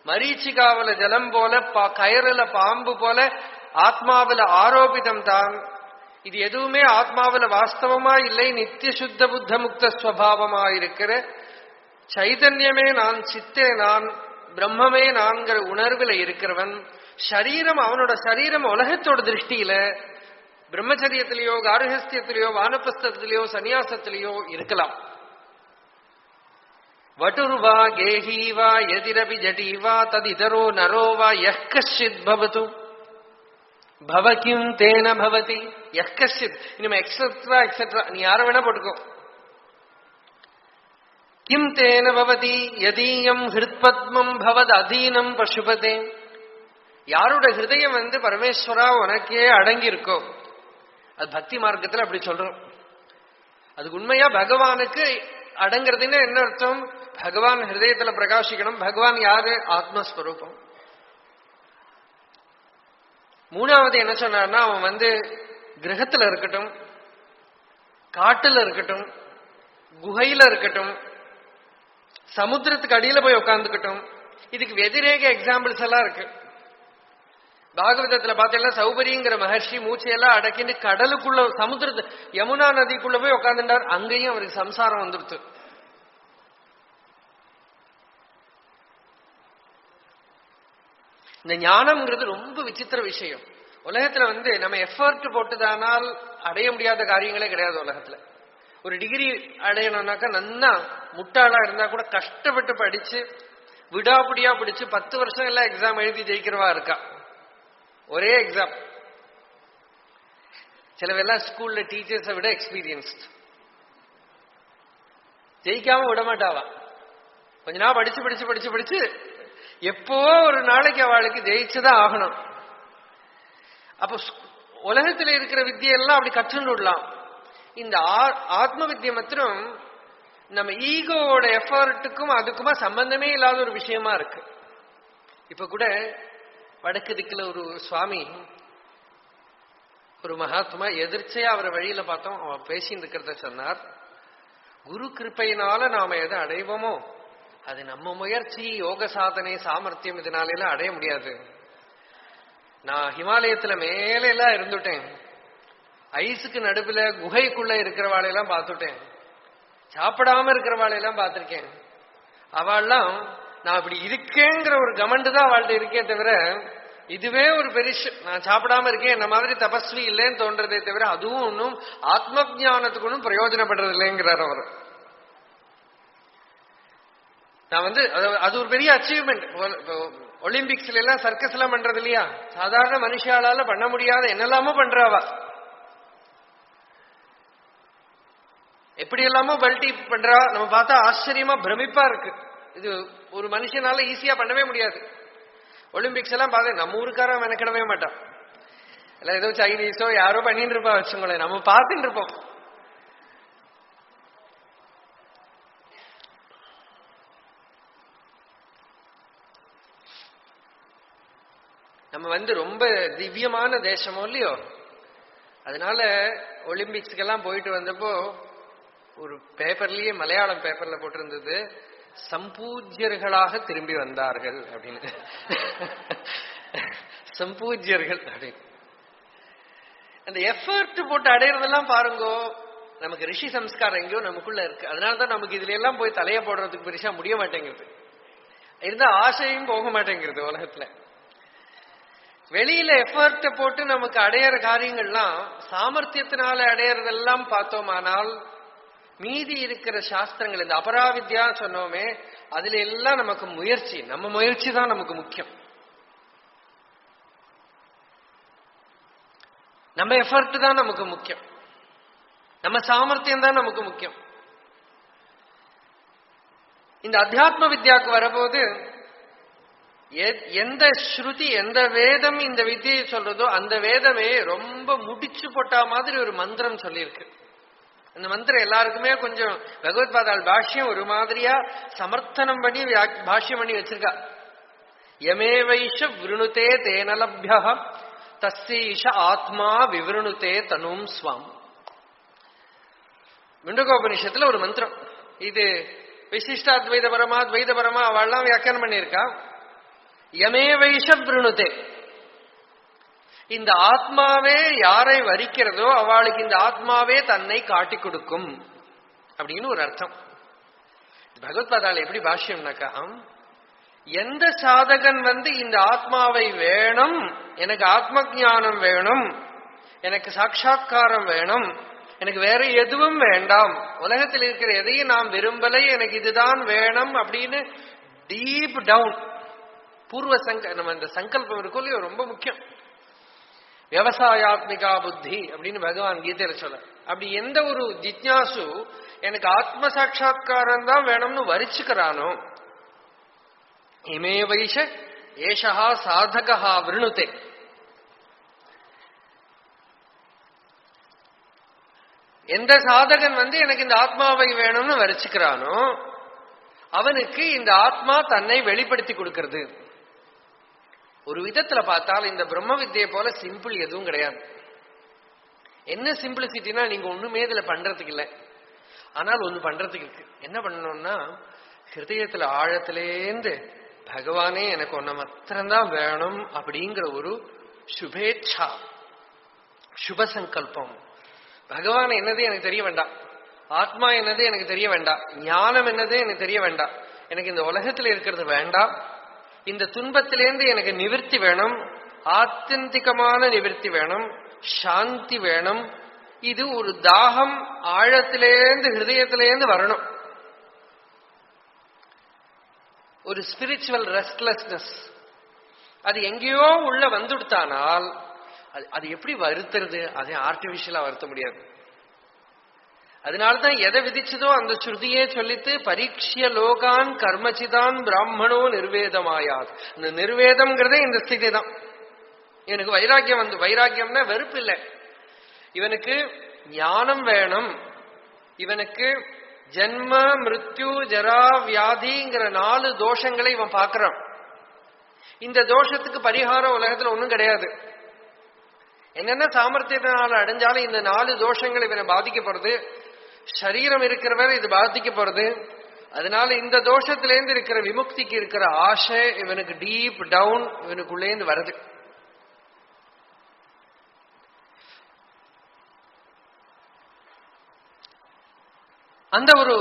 மரீச்சிகாவில ஜலம் போல, கயறுல பாம்பு போல ஆத்மாவில ஆரோபிதம் தான். இது எதுவுமே ஆத்மாவில வாஸ்தவமா இல்லை, நித்திய சுத்த புத்த முக்த ஸ்வபாவமா இருக்கிற சைதன்யமே நான், சித்தே நான், பிரம்மமே நான்கிற உணர்வுல இருக்கிறவன். சரீரம், அவனோட சரீரம் உலகத்தோட திருஷ்டியில பிரம்மச்சரியத்திலேயோ காருஹஸ்தியத்திலேயோ வானப்பிரஸ்தத்திலேயோ சன்னியாசத்திலேயோ இருக்கலாம். வட்டுர்வா கேஹீவா எதிரபி ஜடீவா ததிதரோ நரோவா யஹ் கஷ்சித் பவது பவகிம் தேன பவதி யஹ் கஷ்சித். இனிமே எக்ஸெட்ரா எக்ஸெட்ரா நீ யார வேணா போட்டுக்கோ. கிம் தேன பவதி யதீயம் ஹிருத்பத்மம் பவத் அதீனம் பசுபதே. யாரோட ஹிருதயம் பரமேஸ்வரா உனக்கே அடங்கி இருக்கோ, அது பக்தி மார்க்கத்துல அப்படி சொல்றோம். அதுக்கு உண்மையா பகவானுக்கு அடங்கிறதுன்னு என்ன அர்த்தம்? பகவான் ஹிருதயத்துல பிரகாசிக்கணும். பகவான் யாரு? ஆத்மஸ்வரூபம். மூணாவது என்ன சொன்னார்னா, அவன் கிரகத்துல இருக்கட்டும், காட்டுல இருக்கட்டும், குகையில இருக்கட்டும், சமுத்திரத்துக்கு அடியில போய் உட்கார்ந்துக்கட்டும். இதுக்கு வெதிரேக எக்ஸாம்பிள்ஸ் எல்லாம் இருக்கு. பாகவதத்துல பார்த்தீங்கன்னா சௌபரிங்கிற மகர்ஷி மூச்சையெல்லாம் அடக்கிட்டு கடலுக்குள்ள சமுத்திரத்து யமுனா நதிக்குள்ள போய் உட்கார்ந்துட்டார். அங்கேயும் அவருக்கு சம்சாரம் வந்துடுத்து. இந்த ஞானம்ங்கிறது ரொம்ப விசித்திர விஷயம். உலகத்துல நம்ம எஃபர்ட் போட்டுதானால் அடைய முடியாத காரியங்களே கிடையாது. உலகத்துல ஒரு டிகிரி அடையணும்னாக்கா நன்னா முட்டாளா இருந்தா கூட கஷ்டப்பட்டு படிச்சு விடாபுடியா பிடிச்சு 10 வருஷம் எல்லாம் எக்ஸாம் எழுதி ஜெயிக்கிறவா இருக்கா. ஒரே எக்ஸாம். சிலவெல்லாம் ஸ்கூல்ல டீச்சர்ஸை விட எக்ஸ்பீரியன்ஸ்ட். ஜெயிக்காம விட மாட்டாவா. கொஞ்ச நாள் படிச்சு படிச்சு படிச்சு படிச்சு எப்போ ஒரு நாளைக்கு அவளுக்கு ஜெயிச்சுதான் ஆகணும். அப்போ உலகத்துல இருக்கிற வித்தியெல்லாம் அப்படி கற்றுண்டு விடலாம். இந்த ஆத்ம வித்தியை மாத்திரம் நம்ம ஈகோவோட எஃபர்ட்டுக்கும் அதுக்குமா சம்பந்தமே இல்லாத ஒரு விஷயமா இருக்கு. இப்ப கூட வடக்கு திக்குல ஒரு சுவாமி, ஒரு மகாத்மா, எதிர்ச்சையா அவரை வழியில பார்த்தோம். அவன் பேசிட்டு இருக்கிறத சொன்னார். குரு கிருப்பையினால நாம எதை அடைவோமோ அது நம்ம முயற்சி, யோக சாதனை, சாமர்த்தியம் இதனால எல்லாம் அடைய முடியாது. நான் ஹிமாலயத்துல மேல எல்லாம் இருந்துட்டேன். ஐஸுக்கு நடுப்புல குகைக்குள்ள இருக்கிறவாளையெல்லாம் பார்த்துட்டேன். சாப்பிடாம இருக்கிறவாளையெல்லாம் பார்த்திருக்கேன். அவள்லாம் நான் அப்படி இருக்கேங்கிற ஒரு கமெண்ட் தான் அவள்கிட்ட இருக்கே தவிர, இதுவே ஒரு பெரிய நான் சாப்பிடாம இருக்கேன் என்ன மாதிரி தபஸ்வி இல்லைன்னு தோன்றதே தவிர அதுவும் ஒன்றும் ஆத்ம ஜானத்துக்கு ஒன்றும் பிரயோஜனப்படுறது இல்லைங்கிறார் அவர். நான் அது ஒரு பெரிய அச்சீவ்மெண்ட். ஒலிம்பிக்ஸ்ல எல்லாம் சர்க்கஸ் எல்லாம் பண்றது இல்லையா, சாதாரண மனுஷாலால பண்ண முடியாத என்னெல்லாமோ பண்றாவா. எப்படி எல்லாமோ பல்டி பண்றா. நம்ம பார்த்தா ஆச்சரியமா பிரமிப்பா இருக்கு. இது ஒரு மனுஷனால ஈஸியா பண்ணவே முடியாது. ஒலிம்பிக்ஸ் எல்லாம் பார்த்து நம்ம ஊருக்காரன் மெனக்கிடவே மாட்டான். இல்ல ஏதோ சைனீஸோ யாரோ பண்ணிட்டு இருப்பா வச்சுங்களேன், நம்ம பார்த்துட்டு இருப்போம். நம்ம ரொம்ப திவ்யமான தேசமோ இல்லையோ, அதனால ஒலிம்பிக்ஸ்க்கெல்லாம் போயிட்டு வந்தப்போ ஒரு பேப்பர்லயே மலையாளம் பேப்பர்ல போட்டிருந்தது, சம்பூஜ்யர்களாக திரும்பி வந்தார்கள் அப்படின்னு. சம்பூஜ்யர்கள் அப்படின்னு. அந்த எஃபர்ட் போட்டு அடையிறதெல்லாம் பாருங்கோ, நமக்கு ரிஷி சம்ஸ்காரம் எங்கேயோ நமக்குள்ள இருக்கு. அதனாலதான் நமக்கு இதுல எல்லாம் போய் தலைய போடுறதுக்கு பெருசா முடிய மாட்டேங்கிறது. இருந்தா ஆசையும் போக மாட்டேங்கிறது உலகத்துல. வெளியில எஃபர்ட் போட்டு நமக்கு அடையிற காரியங்கள்லாம் சாமர்த்தியத்தினால அடையறதெல்லாம் பார்த்தோமானால், மீதி இருக்கிற சாஸ்திரங்கள் இந்த அபராவித்யா சொன்னோமே அதுல எல்லாம் நமக்கு முயற்சி, நம்ம முயற்சி தான் நமக்கு முக்கியம். நம்ம எஃபர்ட் தான் நமக்கு முக்கியம். நம்ம சாமர்த்தியம் தான் நமக்கு முக்கியம். இந்த அத்தியாத்ம வித்யாவுக்கு வரபோது எந்த ஸ்ருதி, எந்த வேதம் இந்த வித்தியை சொல்றதோ அந்த வேதமே ரொம்ப முடிச்சு போட்டா மாதிரி ஒரு மந்திரம் சொல்லியிருக்கு. அந்த மந்திரம் எல்லாருக்குமே கொஞ்சம் பகவத்பாதாள் பாஷ்யம் ஒரு மாதிரியா சமர்த்தனம் பண்ணி பாஷ்யம் பண்ணி வச்சிருக்கா. யமே வைஷ விருணுதே தேனலப்யா தஸ்ஸீஷ ஆத்மா விவருணுதே தனும் ஸ்வாம். முண்டகோபனிஷத்துல ஒரு மந்திரம். இது விசிஷ்டாத்வைத பரமா துவைத பரமா அவள்லாம் வியாக்கியானம் பண்ணியிருக்கா. யமே வைஷ விருணுதே, இந்த ஆத்மாவே யாரை வரிக்கிறதோ அவளுக்கு இந்த ஆத்மாவே தன்னை காட்டி கொடுக்கும் அப்படின்னு ஒரு அர்த்தம். பகவத்பாதால எப்படி பாஷ்யம்னாக்கா, எந்த சாதகன் இந்த ஆத்மாவை வேணும், எனக்கு ஆத்ம ஞானம் வேணும், எனக்கு சாட்சா்காரம் வேணும், எனக்கு வேற எதுவும் வேண்டாம், உலகத்தில் இருக்கிற எதையும் நாம் விரும்பலை, எனக்கு இதுதான் வேணும் அப்படின்னு டீப் டவுன் பூர்வ நம்ம இந்த சங்கல்பம் இருக்கும் இல்லையோ, ரொம்ப முக்கியம். விவசாயாத்மிகா புத்தி அப்படின்னு பகவான் கீதையில சொல்ல. அப்படி எந்த ஒரு ஜிக்ஞாசு எனக்கு ஆத்ம சாட்சா்காரம் தான் வேணும்னு வரிச்சுக்கிறானோ, இமே வைஷ ஏஷா சாதகா விருணுதே, எந்த சாதகன் எனக்கு இந்த ஆத்மாவை வேணும்னு வரிச்சுக்கிறானோ அவனுக்கு இந்த ஆத்மா தன்னை வெளிப்படுத்தி கொடுக்கிறது. ஒரு விதத்துல பார்த்தால் இந்த பிரம்ம வித்தியை போல சிம்பிள் எதுவும் கிடையாது. என்ன சிம்பிளிசிட்டினா, நீங்க ஒண்ணுமே இதுல பண்றதுக்கு இல்லை, ஆனால் ஒண்ணு பண்றதுக்கு இருக்கு. என்ன பண்ணணும்னா, ஹிருதயத்துல ஆழத்திலேந்து பகவானே எனக்கு ஒன்ன மாத்திரம்தான் வேணும் அப்படிங்கிற ஒரு சுபேட்சா, சுப சங்கல்பம். பகவான் என்னது எனக்கு தெரிய வேண்டாம், ஆத்மா என்னது எனக்கு தெரிய வேண்டாம், ஞானம் என்னது எனக்கு தெரிய வேண்டாம், எனக்கு இந்த உலகத்துல இருக்கிறது வேண்டாம், இந்த துன்பத்திலேருந்து எனக்கு நிவர்த்தி வேணும், ஆத்தியந்திகமான நிவர்த்தி வேணும், சாந்தி வேணும். இது ஒரு தாகம் ஆழத்திலேந்து ஹிருதயத்திலேந்து வரணும். ஒரு ஸ்பிரிச்சுவல் ரெஸ்ட்லெஸ்னஸ் அது எங்கேயோ உள்ள வந்துடுத்தானால் அது எப்படி வருத்துறது? அதை ஆர்டிபிஷியலா வருத்த முடியாது. அதனால்தான் எதை விதிச்சதோ அந்த ஸ்ருதியே சொல்லித்து, பரீட்சிய லோகான் கர்மச்சிதான் பிராமணோ நிர்வேதமாயாது. இந்த நிர்வேதம்ங்கிறதே இந்த ஸ்திதி தான். இவனுக்கு வைராக்கியம் வைராக்கியம்னா வெறுப்பு இல்லை, இவனுக்கு ஞானம் வேணும், இவனுக்கு ஜென்ம மிருத்யு ஜரா வியாதிங்கிற 4 தோஷங்களை இவன் பார்க்கிறான். இந்த தோஷத்துக்கு பரிகாரம் உலகத்துல ஒண்ணும் கிடையாது. என்னென்ன சாமர்த்தியத்தினால அடைஞ்சாலும் இந்த 4 தோஷங்கள் இவனை பாதிக்கப்படுறது, சரீரம் இருக்கிறவரை இது பாதிக்கப்படுறது. அதனால இந்த தோஷத்திலேருந்து இருக்கிற விமுக்திக்கு இருக்கிற ஆசை இவனுக்கு டீப் டவுன் இவனுக்குள்ளேந்து வருது. அந்த ஒரு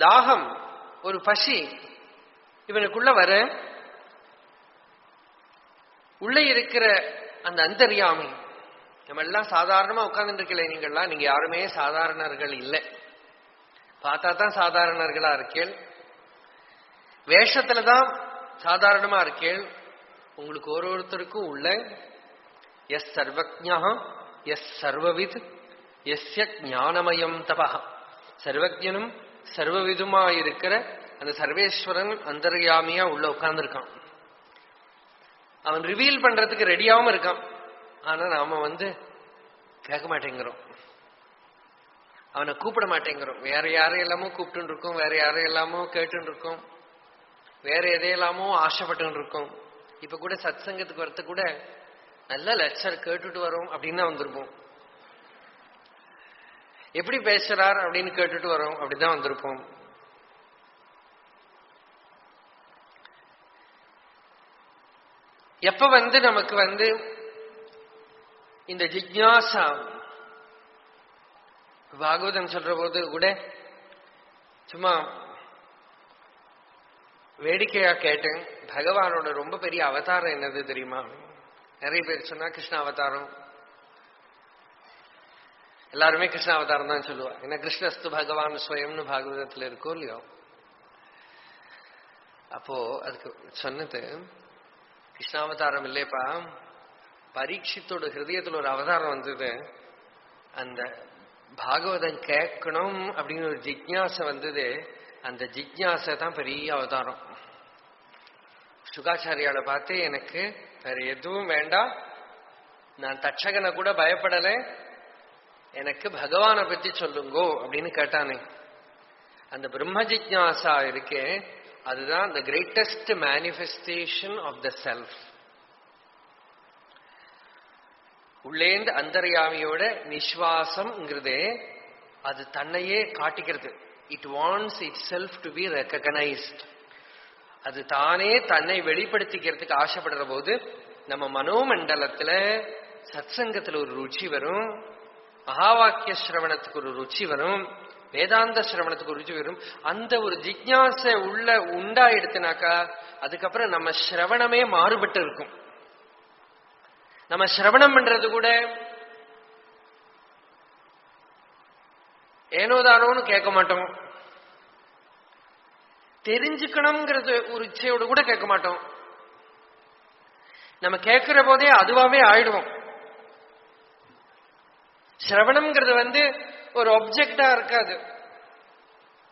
தாகம், ஒரு பசி இவனுக்குள்ள வர, உள்ளே இருக்கிற அந்த அந்தர்யாமி, நம்ம எல்லாம் சாதாரணமா உட்கார்ந்து இருக்கல, நீங்கள்லாம் நீங்க யாருமே சாதாரணர்கள் இல்லை, பார்த்தா தான் சாதாரணர்களா இருக்கேள், வேஷத்துலதான் சாதாரணமா இருக்கேள். உங்களுக்கு ஒருத்தருக்கும் உள்ள எஸ் சர்வஜ்ஞா எஸ் சர்வவித் எஸ்ய ஞானமயம் தபா, சர்வஜனும் சர்வவிதுமாயிருக்கிற அந்த சர்வேஸ்வரன் அந்தர்யாமியா உள்ள உட்கார்ந்து இருக்கான். அவன் ரிவீல் பண்றதுக்கு ரெடியாவும் இருக்கான். ஆனா நாம கேட்க மாட்டேங்கிறோம், அவனை கூப்பிட மாட்டேங்கிறோம். வேற யாரையெல்லாமோ கூப்பிட்டு இருக்கோம், வேற யாரையெல்லாமோ கேட்டு இருக்கோம், வேற எதையெல்லாமோ ஆசைப்பட்டு இருக்கோம். இப்ப கூட சத் சங்கத்துக்கு வரது கூட நல்ல லெக்சர் கேட்டுட்டு வரோம் அப்படின்னு வந்திருப்போம். எப்படி பேசுறார் அப்படின்னு கேட்டுட்டு வரோம், அப்படிதான் வந்திருப்போம். எப்ப நமக்கு இந்த ஜிக்ஞாசா, பாகவதம் சொல்ற போது கூட சும்மா வேடிக்கையா கேட்டேன், பகவானோட ரொம்ப பெரிய அவதாரம் என்னது தெரியுமா? நிறைய பேர் சொன்னா கிருஷ்ண அவதாரம், எல்லாருமே கிருஷ்ண அவதாரம் தான் சொல்லுவா. ஏன்னா கிருஷ்ணஸ்து பகவான் ஸ்வயம்னு பாகவதத்துல இருக்கோ இல்லையோ. அப்போ அதுக்கு சொன்னது கிருஷ்ணாவதாரம் இல்லையப்பா, பரீட்சித்தோட ஹிருதயத்துல ஒரு அவதாரம் வந்தது. அந்த பாகவதம் கேட்கணும் அப்படின்னு ஒரு ஜிக்ஞாசை வந்தது. அந்த ஜிக்ஞாசை தான் பெரிய அவதாரம். சுகாச்சாரியால பார்த்து எனக்கு வேற எதுவும் வேண்டாம், நான் தட்சகனை கூட பயப்படலை, எனக்கு பகவானை பத்தி சொல்லுங்கோ அப்படின்னு கேட்டானே. அந்த பிரம்ம ஜிக்ஞாசா இருக்கே, அதுதான் the greatest manifestation of the self. உள்ளேந்து அந்தர்யாமியோட நிஸ்வாசம்ங்கிறதே அது தன்னையே காட்டிக்கிறது. It wants itself to be recognised. அது தானே தன்னை வெளிப்படுத்திக்கிறதுக்கு ஆசைப்படுற போது நம்ம மனோமண்டலத்துல சத்சங்கத்துல ஒரு ருச்சி வரும், மகாவாக்கிய சிரவணத்துக்கு ஒரு ருச்சி வரும், வேதாந்த சிரவணத்துக்கு ருச்சி வரும். அந்த ஒரு ஜிக்ஞாசை உள்ள உண்டாயிடுத்துனாக்கா அதுக்கப்புறம் நம்ம சிரவணமே மாறுபட்டு இருக்கும். நம்ம சிரவணம் பண்றது கூட ஏனோதானோன்னு கேட்க மாட்டோம். தெரிஞ்சுக்கணும்ங்கிறது ஒரு இச்சையோடு கூட கேட்க மாட்டோம். நம்ம கேட்கிற போதே அதுவாவே ஆயிடுவோம். சிரவணம்ங்கிறது ஒரு ஆப்ஜெக்டா இருக்காது.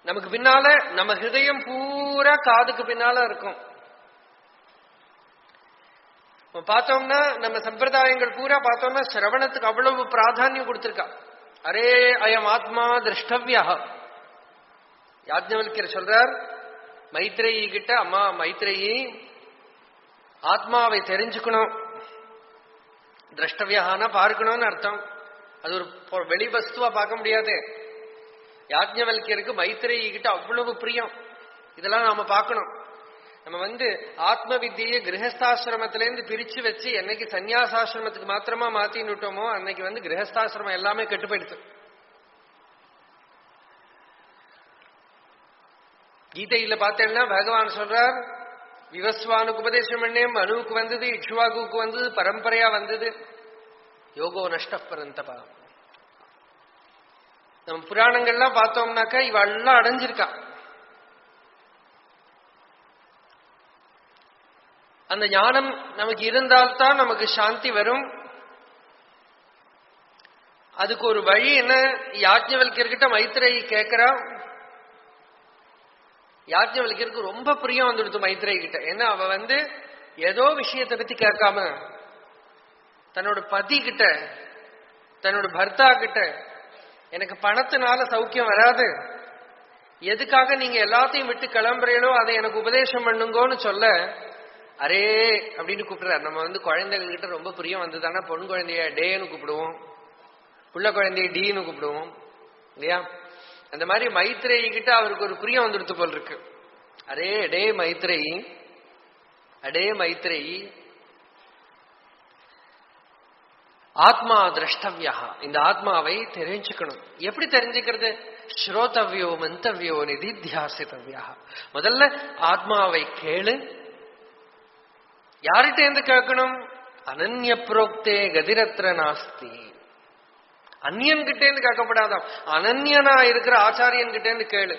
நமக்கு பின்னால நம்ம ஹிருதயம் பூரா காதுக்கு பின்னால இருக்கும். பார்த்தோம்னா நம்ம சம்பிரதாயங்கள் பூரா பார்த்தோம்னா சிரவணத்துக்கு அவ்வளவு பிராதானியம் கொடுத்திருக்கா. அரே அயம் ஆத்மா திரஷ்டவ்யா. யாஜ்ஞவல்கியர் சொல்றார் மைத்ரேயி கிட்ட, அம்மா மைத்ரேயி ஆத்மாவை தெரிஞ்சுக்கணும். திரஷ்டவ்யானா பார்க்கணும்னு அர்த்தம். அது ஒரு வெளி வஸ்துவா பார்க்க முடியாது. யாஜ்ஞவல்கியருக்கு மைத்ரேயி கிட்ட அவ்வளவு பிரியம். இதெல்லாம் நாம பார்க்கணும். நம்ம ஆத்ம வித்தியை கிரகஸ்தாசிரமத்திலேருந்து பிரிச்சு வச்சு என்னைக்கு சன்னியாசாசிரமத்துக்கு மாத்திரமா மாத்தின்னு விட்டோமோ அன்னைக்கு கிரகஸ்தாசிரமம் எல்லாமே கெட்டு போயிடுது. கீதையில பார்த்தேன்னா பகவான் சொல்றார், விவஸ்வானுக்கு உபதேசம் பண்ணே, மனுவுக்கு வந்தது, இக்ஷ்வாகுக்கு வந்தது, பரம்பரையா வந்தது. யோகோ நஷ்ட பரந்தபா. நம்ம புராணங்கள்லாம் பார்த்தோம்னாக்கா இவெல்லாம் அடைஞ்சிருக்கா. அந்த ஞானம் நமக்கு இருந்தால்தான் நமக்கு சாந்தி வரும். அதுக்கு ஒரு வழி என்ன? யாஜ்ஞவல்கியர்கிட்ட மைத்ரேயி கேட்கிறா. யாஜ்ஞவல்கியருக்கு ரொம்ப பிரியம் வந்துடுது மைத்ரேயி கிட்ட. ஏன்னா அவ ஏதோ விஷயத்தை பத்தி கேட்காம தன்னோட பதி கிட்ட, தன்னோட பர்த்தா கிட்ட, எனக்கு பணத்தினால சௌக்கியம் வராது, எதுக்காக நீங்க எல்லாத்தையும் விட்டு கிளம்புறீங்களோ அதை எனக்கு உபதேசம் பண்ணுங்கன்னு சொல்ல, அரே அப்படின்னு கூப்பிடுறாரு. நம்ம குழந்தைகள் கிட்ட ரொம்ப பிரியம் வந்ததுதானா பொன் குழந்தைய டேன்னு கூப்பிடுவோம், புள்ள குழந்தைய டீன்னு கூப்பிடுவோம் இல்லையா? அந்த மாதிரி மைத்ரேயி கிட்ட அவருக்கு ஒரு பிரியம் வந்துடுத்து போல் இருக்கு. அரே அடே மைத்ரேயி, அடே மைத்ரேயி, ஆத்மா திரஷ்டவ்யா, இந்த ஆத்மாவை தெரிஞ்சுக்கணும். எப்படி தெரிஞ்சுக்கிறது? ஸ்ரோதவ்யோ மந்தவ்யோ நிதித்தியாசித்தவ்யா. முதல்ல ஆத்மாவை கேளு. யார்கிட்ட இருந்து கேட்கணும்? அனன்ய புரோக்தே கதிரத்ர நாஸ்தி. அந்நியன் கிட்டே இருந்து கேட்கப்படாதான், அனன்யனா இருக்கிற ஆச்சாரியன் கிட்டே இருந்து கேளு.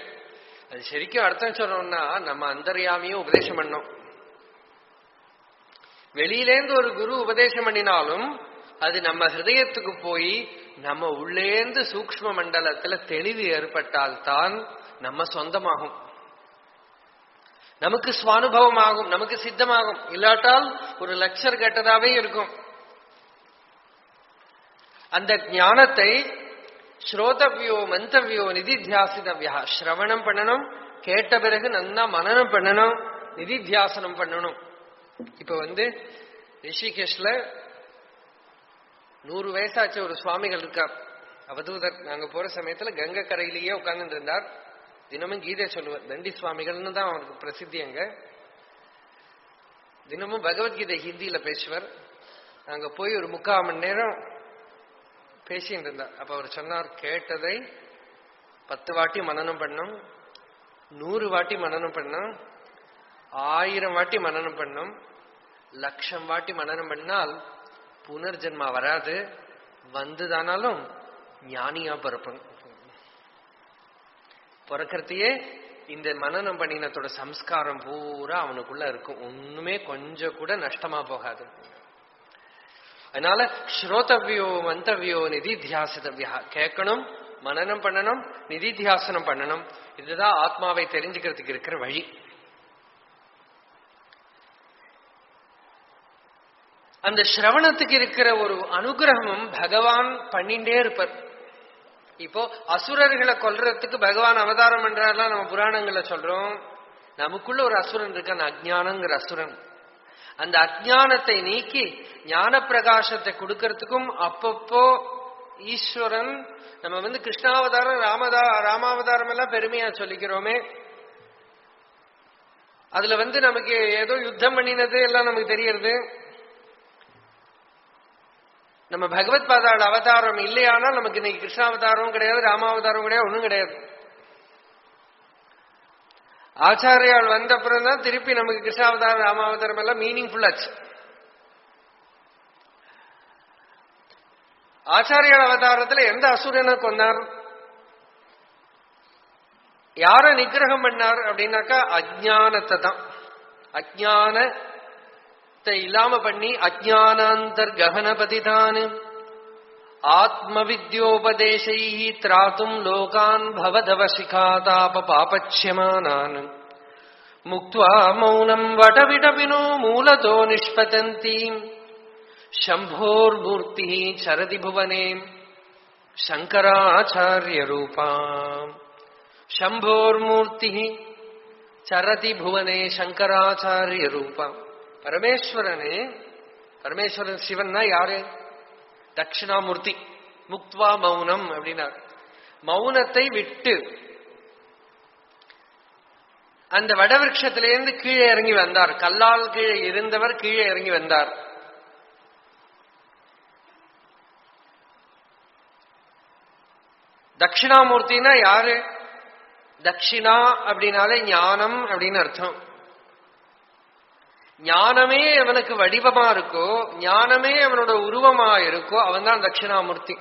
அது சரிக்கும் அர்த்தம் சொல்லணும்னா நம்ம அந்தர்யாமியும் உபதேசம் பண்ணோம். வெளியிலேந்து ஒரு குரு உபதேசம் பண்ணினாலும் அது நம்ம ஹிருதயத்துக்கு போய் நம்ம உள்ளேந்து சூக்ஷ்ம மண்டலத்துல தெளிவு ஏற்பட்டால்தான் நம்ம சொந்தமாகும், நமக்கு சுவானுபவம் ஆகும், நமக்கு சித்தமாகும். இல்லாட்டால் ஒரு லெக்சர் கேட்டதாவே இருக்கும். அந்த ஞானத்தை ஸ்ரோதவ்யோ மந்தவ்யோ நிதித்தியாசிதவ்யா, சிரவணம் பண்ணணும், கேட்ட பிறகு நல்லா மனனம் பண்ணணும், நிதித்தியாசனம் பண்ணணும். இப்ப ரிஷிகேஷ்ல 100 வயசாச்சு ஒரு சுவாமிகள் இருக்கார், அவதூதர். நாங்க போற சமயத்துல கங்கை கரையிலேயே உட்கார்ந்து இருந்தார். தினமும் கீதை சொல்லுவார். தண்டி சுவாமிகள்னு தான் அவருக்கு பிரசித்தி. அங்க தினமும் பகவத்கீதை ஹிந்தியில பேசுவார். நாங்க போய் ஒரு 3/4 மணி நேரம் பேசிட்டு இருந்தார். அப்ப அவர் சொன்னார், கேட்டதை 10 வாட்டி மனனம் பண்ணும், 100 வாட்டி மனனம் பண்ணும், 1000 வாட்டி மனனம் பண்ணும், 1,00,000 வாட்டி மனனம் பண்ணால் புனர்ஜென்மா வராது, வந்துதானாலும் ஞானியா பிறப்பணும். பிறக்கிறதையே இந்த மனனம் பண்ணினத்தோட சம்ஸ்காரம் பூரா அவனுக்குள்ள இருக்கும், ஒண்ணுமே கொஞ்சம் கூட நஷ்டமா போகாது. அதனால ஸ்ரோதவ்யோ மந்தவ்யோ நிதித்தியாசிதவ்யா, கேட்கணும், மனனம் பண்ணணும், நிதித்தியாசனம் பண்ணணும். இதுதான் ஆத்மாவை தெரிஞ்சுக்கிறதுக்கு இருக்கிற வழி. அந்த சிரவணத்துக்கு இருக்கிற ஒரு அனுகிரகமும் பகவான் பண்ணிட்டே இருப்பார். இப்போ அசுரர்களை கொல்றதுக்கு பகவான் அவதாரம் பண்றாருலாம் நம்ம புராணங்கள்ல சொல்றோம். நமக்குள்ள ஒரு அசுரன் இருக்கான், அஜ்ஞானங்கிற அசுரன். அந்த அஜ்ஞானத்தை நீக்கி ஞான பிரகாசத்தை கொடுக்கறதுக்கும் அப்பப்போ ஈஸ்வரன், நம்ம கிருஷ்ணாவதாரம் ராமாவதாரம் எல்லாம் பெருமையா சொல்லிக்கிறோமே, அதுல நமக்கு ஏதோ யுத்தம் பண்ணினது எல்லாம் நமக்கு தெரியறது. நம்ம பகவத் பாதாள அவதாரம் இல்லையானால் நமக்கு இன்னைக்கு கிருஷ்ணாவதாரம் கிடையாது, ராமாவதாரம் கிடையாது, ஒண்ணும் கிடையாது. ஆச்சாரியால் வந்த அப்புறம் தான் திருப்பி நமக்கு கிருஷ்ணாவதாரம் ராமாவதாரம் எல்லாம் மீனிங்ஃபுல் ஆச்சு. ஆச்சாரியால் அவதாரத்துல எந்த அசுரனை கொண்டார், யார நிகிரகம் பண்ணார் அப்படின்னாக்கா அஜ்ஞானத்தை தான். அஜ்ஞானத்தை இல்லாம பண்ணி அஜ்ஞானாந்தர் ககனபதிதான் ஆத்ம வித்யோபதேசை திராத்தும் லோகான் பவதவ சிகாதாப பாபட்சியமானான் முக்த்வா மௌனம் வடவிடபினோ மூலதோ நிஷ்பதந்தீம் शम्भोर्मूर्तिः चरति भुवने शङ्कराचार्यरूपाम्. शम्भोर्मूर्तिः चरति भुवने शङ्कराचार्यरूपाम्. பரமேஸ்வரன் சிவன்னா யாரு? தட்சிணாமூர்த்தி. முக்த்வா மௌனம் அப்படின்னா மௌனத்தை விட்டு அந்த வடவிருஷத்திலிருந்து கீழே இறங்கி வந்தார். கல்லால் கீழே இருந்தவர் கீழே இறங்கி வந்தார். தட்சிணாமூர்த்தினா யாரு? தட்சிணா அப்படின்னாலே ஞானம் அப்படின்னு அர்த்தம். ஞானமே அவனுக்கு வடிவமா இருக்கோ, ஞானமே அவனோட உருவமா இருக்கோ, அவன் தான் தட்சிணாமூர்த்தி.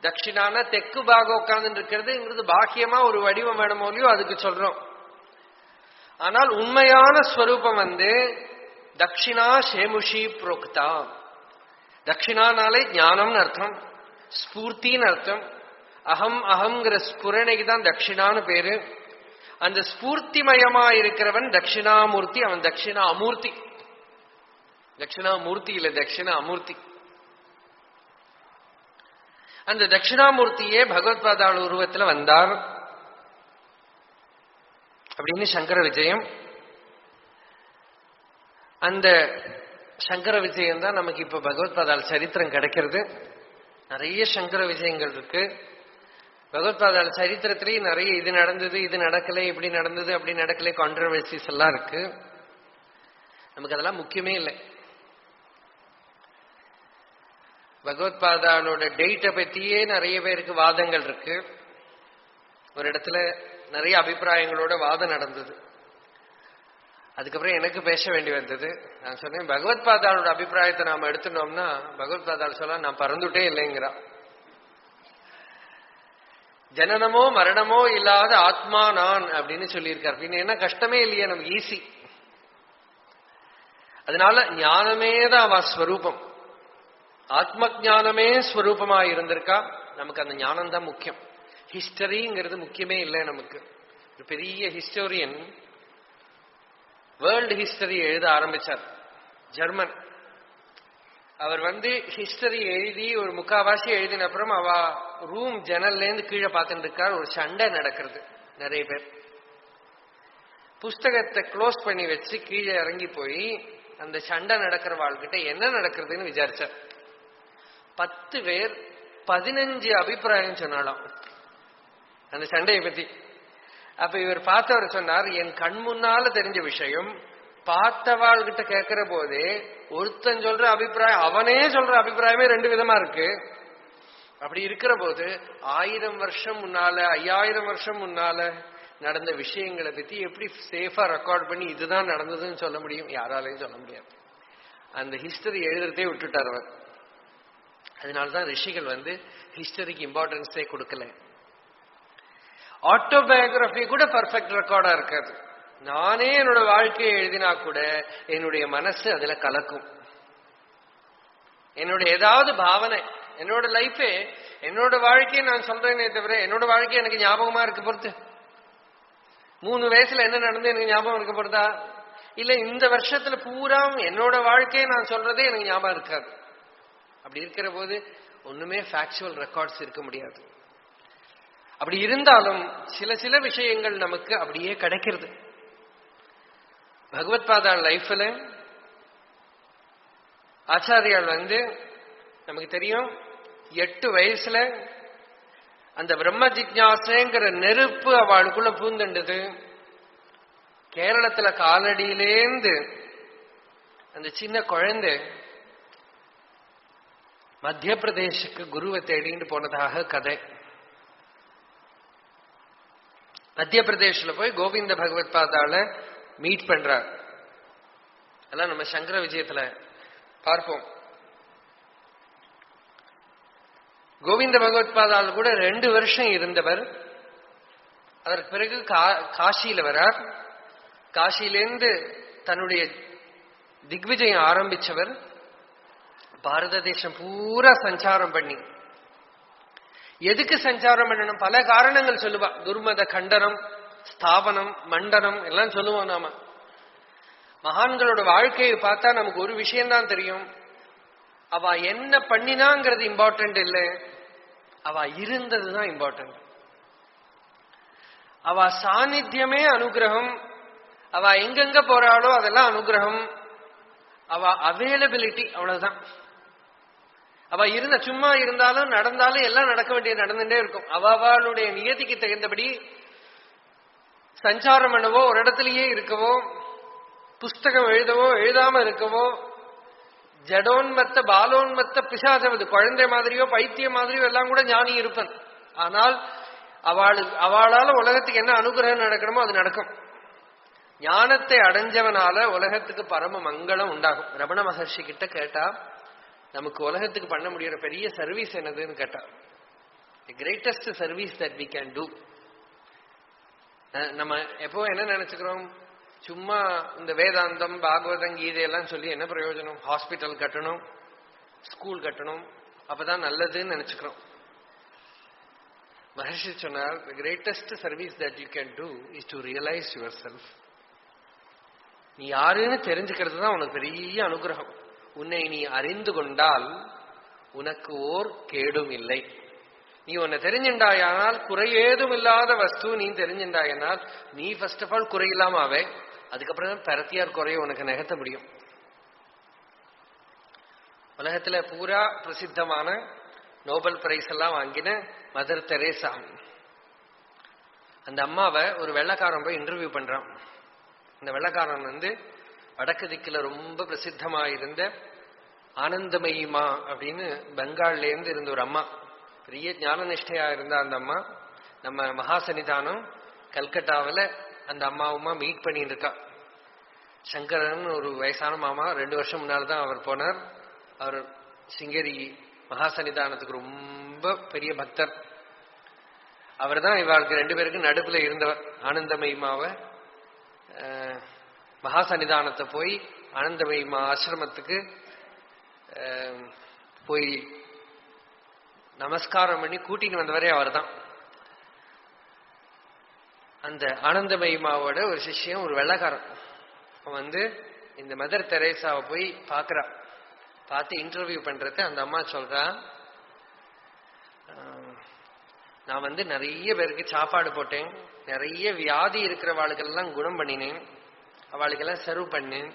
தட்சிணான தெற்கு பாகம் உட்கார்ந்து இருக்கிறது பாக்கியமா ஒரு வடிவம் வேணுமோலையோ அதுக்கு சொல்றோம். ஆனால் உண்மையான ஸ்வரூபம் தட்சிணா சேமுஷி புரோக்தா. தட்சிணானாலே ஞானம்னு அர்த்தம், ஸ்பூர்த்தின்னு அர்த்தம். அகம் அகம்ங்கிற ஸ்புரணைக்கு தான் தட்சிணான்னு பேரு. அந்த ஸ்பூர்த்திமயமா இருக்கிறவன் தட்சிணாமூர்த்தி, அவன் தட்சிணா அமூர்த்தி. தட்சிணாமூர்த்தி இல்ல, தட்சிணா அமூர்த்தி. அந்த தட்சிணாமூர்த்தியே பகவத்பாதாள் உருவத்துல வந்தார் அப்படின்னு சங்கர விஜயம். அந்த சங்கர விஜயம் தான் நமக்கு இப்ப பகவத்பாதாள் சரித்திரம் கிடைக்கிறது. நிறைய சங்கர விஜயங்கள் இருக்கு பகவத்பாதாள் சரித்திரத்திலேயே. நிறைய இது நடந்தது, இது நடக்கலை, இப்படி நடந்தது, அப்படி நடக்கலை, கான்ட்ரவர்சிஸ் எல்லாம் இருக்கு. நமக்கு அதெல்லாம் முக்கியமே இல்லை. பகவத்பாதாளோட டேட்டை பத்தியே நிறைய பேருக்கு வாதங்கள் இருக்கு. ஒரு இடத்துல நிறைய அபிப்பிராயங்களோட வாதம் நடந்தது. அதுக்கப்புறம் எனக்கு பேச வேண்டி வந்தது. நான் சொன்னேன், பகவத்பாதாளோட அபிப்பிராயத்தை நாம எடுத்துட்டோம்னா பகவத்பாதாள் சொல்ல நான் பறந்துட்டே இல்லைங்கிறா. ஜனனமோ மரணமோ இல்லாத ஆத்மா நான் அப்படின்னு சொல்லியிருக்கார். அப்படின்னு என்ன கஷ்டமே இல்லையே, நமக்கு ஈஸி. அதனால ஞானமே தான் அவ ஸ்வரூபம். ஆத்ம ஞானமே ஸ்வரூபமா இருந்திருக்கா. நமக்கு அந்த ஞானம் தான் முக்கியம். ஹிஸ்டரிங்கிறது முக்கியமே இல்லை நமக்கு. ஒரு பெரிய ஹிஸ்டோரியன் வேர்ல்டு ஹிஸ்டரி எழுத ஆரம்பிச்சார், ஜெர்மன். அவர் ஹிஸ்டரி எழுதி ஒரு முக்காவாசி எழுதின அப்புறம் அவ ரூம் ஜன்னல்ல இருந்து கீழே பார்த்துட்டு இருக்கார். ஒரு சண்டை நடக்கிறது. நிறைய பேர் புஸ்தகத்தை க்ளோஸ் பண்ணி வச்சு கீழே இறங்கி போய் அந்த சண்டை நடக்கிற வாழ்கிட்ட என்ன நடக்கிறதுன்னு விசாரிச்சார். 10 பேர் 15 அபிப்பிராயம் சொன்னாலும் அந்த சண்டையை பத்தி. அப்ப இவர் பார்த்தவர் சொன்னார், என் கண் முன்னால தெரிஞ்ச விஷயம் பார்த்தவாள்கிட்ட கேட்கிற போதே ஒருத்தன் சொல்ற அபிப்பிராயம் அவனே சொல்ற அபிப்பிராயமே 2 விதமா இருக்கு. அப்படி இருக்கிற போது 1000 வருஷம் முன்னால 5000 வருஷம் முன்னால நடந்த விஷயங்களை பத்தி எப்படி சேஃபா ரெக்கார்ட் பண்ணி இதுதான் நடந்ததுன்னு சொல்ல முடியும்? யாராலையும் சொல்ல முடியாது. அந்த ஹிஸ்டரி எழுதுறதே விட்டுட்டார் அவர். அதனால்தான் ரிஷிகள் ஹிஸ்டரிக்கு இம்பார்ட்டன்ஸே கொடுக்கல. ஆட்டோபயோகிராபி கூட பர்ஃபெக்ட் ரெக்கார்டா இருக்காது. நானே என்னோட வாழ்க்கையை எழுதினா கூட என்னுடைய மனசு அதுல கலக்கும். என்னோட ஏதாவது பாவனை, என்னோட லைஃபே, என்னோட வாழ்க்கையை நான் சொல்றேனே தவிர என்னோட வாழ்க்கை எனக்கு ஞாபகமா இருக்க பொறுத்து 3 வயசுல என்ன நடந்து எனக்கு ஞாபகம் இருக்க போறதா? இல்ல இந்த வருஷத்துல பூரா என்னோட வாழ்க்கையை நான் சொல்றதே எனக்கு ஞாபகம் இருக்காது. அப்படி இருக்கிற போது ஒண்ணுமே ஃபேக்சுவல் ரெக்கார்ட்ஸ் இருக்க முடியாது. அப்படி இருந்தாலும் சில விஷயங்கள் நமக்கு அப்படியே கிடைக்கிறது. பகவத்பாதாள் லைஃப்ல ஆச்சாரியால் நமக்கு தெரியும் 8 வயசுல அந்த பிரம்ம ஜிக்ஞாசைங்கிற நெருப்பு அவளுக்குள்ள பூந்தண்டது. கேரளத்துல காலடியிலேந்து அந்த சின்ன குழந்தை மத்திய பிரதேசுக்கு குருவை தேடிட்டு போனதாக கதை. மத்திய பிரதேஷ்ல போய் கோவிந்த பகவத் பாதால மீட் பண்றார். அதெல்லாம் நம்ம சங்கர விஜயத்துல பார்ப்போம். கோவிந்த பகவத் பாதால் கூட 2 வருஷம் இருந்தவர். அதற்கு பிறகு காசியில வரார். காசியிலேருந்து தன்னுடைய திக்விஜயம் ஆரம்பிச்சவர். பாரத தேசம் பூரா சஞ்சாரம் பண்ணி, எதுக்கு சஞ்சாரம் பண்ணணும்? பல காரணங்கள் சொல்லுவா. துர்மத கண்டனம், ஸ்தாபனம், மண்டனம் எல்லாம் சொல்லுவோம். நாம மகான்களோட வாழ்க்கையை பார்த்தா நமக்கு ஒரு விஷயம்தான் தெரியும். அவ என்ன பண்ணினாங்கிறது இம்பார்ட்டன்ட் இல்லை, அவ இருந்ததுதான் இம்பார்ட்டன்ட். அவ சாநித்தியமே அனுகிரகம். அவ எங்கெங்க போறாளோ அதெல்லாம் அனுகிரகம். அவ அவைலபிலிட்டி அவ்வளவுதான். அவ சும்மா இருந்தாலும் நடந்தாலும் எல்லாம் நடக்க வேண்டியது நடந்துட்டே இருக்கும். அவளுடைய நியதிக்கு தகுந்தபடி சஞ்சாரம் பண்ணவோ, ஒரு இடத்துலயே இருக்கவோ, புஸ்தகம் எழுதவோ, எழுதாம இருக்கவோ, ஜடோன்மத்த பாலோன்மத்த பிசாசவது, குழந்தை மாதிரியோ பைத்திய மாதிரியோ எல்லாம் கூட ஞானி இருப்பன். ஆனால் அவளால உலகத்துக்கு என்ன அனுகிரகம் நடக்கணுமோ அது நடக்கும். ஞானத்தை அடைஞ்சவனால உலகத்துக்கு பரம மங்களம் உண்டாகும். ரமண மகர்ஷி கிட்ட கேட்டா, நமக்கு உலகத்துக்கு பண்ண முடியற பெரிய சர்வீஸ் என்னதுன்னு கேட்டா, greatest service that we can do. நம்ம எப்போ என்ன நினைச்சுக்கிறோம்? சும்மா இந்த வேதாந்தம், பாகவதம், கீதையெல்லாம் சொல்லி என்ன பிரயோஜனம்? ஹாஸ்பிட்டல் கட்டணும், ஸ்கூல் கட்டணும், அப்பதான் நல்லதுன்னு நினைச்சுக்கிறோம். மகர்ஷி சொன்னார், the greatest service that you can do is to realize yourself. நீ யாருன்னு தெரிஞ்சுக்கிறது தான் உனக்கு பெரிய அனுகிரகம். உன்னை நீ அறிந்து கொண்டால் உனக்கு ஓர் கேடும் இல்லை. நீ உன்னை தெரிஞ்சுண்டாயானால், குறையேதும் இல்லாத வஸ்து நீ தெரிஞ்சுண்டாயானால், நீ ஃபர்ஸ்ட் ஆஃப் ஆல் குறையில்லாம ஆவே. அதுக்கப்புறம் பரத்தியார் குறைய உனக்கு நகர்த்த முடியும். உலகத்துல பூரா பிரசித்தமான நோபல் பிரைஸ் எல்லாம் வாங்கின மதர் தெரேசா, அந்த அம்மாவை ஒரு வெள்ளைக்காரன் போய் இன்டர்வியூ பண்றான். இந்த வெள்ளைக்காரன் வடக்கு திக்குல ரொம்ப பிரசித்தமா இருந்த ஆனந்தமயிமா அப்படின்னு பெங்கால்ல இருந்து இருந்த ஒரு அம்மா, பெரிய ஞான நிஷ்டையா இருந்த அந்த அம்மா நம்ம மகாசன்னிதானம் கல்கட்டாவில் அந்த அம்மாவுமா மீட் பண்ணிட்டு இருக்கா. சங்கரன் ஒரு வயசான மாமா, 2 வருஷம் முன்னால்தான் அவர் போனார். அவர் சிங்கேரி மகாசன்னிதானத்துக்கு ரொம்ப பெரிய பக்தர். அவர் தான் இவருக்கு 2 பேருக்கு நடுப்புல இருந்தவர். ஆனந்தமயிமாவை மகாசன்னிதானத்தை போய் ஆனந்தமயிமா ஆசிரமத்துக்கு போய் நமஸ்காரம் பண்ணி கூட்டின்னு வந்தவரே அவர் தான். அந்த ஆனந்தமயிமாவோட ஒரு சிஷ்யம், ஒரு வெள்ளைக்காரன் இந்த மதர் தெரேசாவை போய் பார்க்கிறா. பார்த்து இன்டர்வியூ பண்றது அந்த அம்மா சொல்றா, நான் நிறைய பேருக்கு சாப்பாடு போட்டேன், நிறைய வியாதி இருக்கிறவாளுக்கெல்லாம் குணம் பண்ணினேன், அவளுக்கெல்லாம் சர்வ் பண்ணேன்,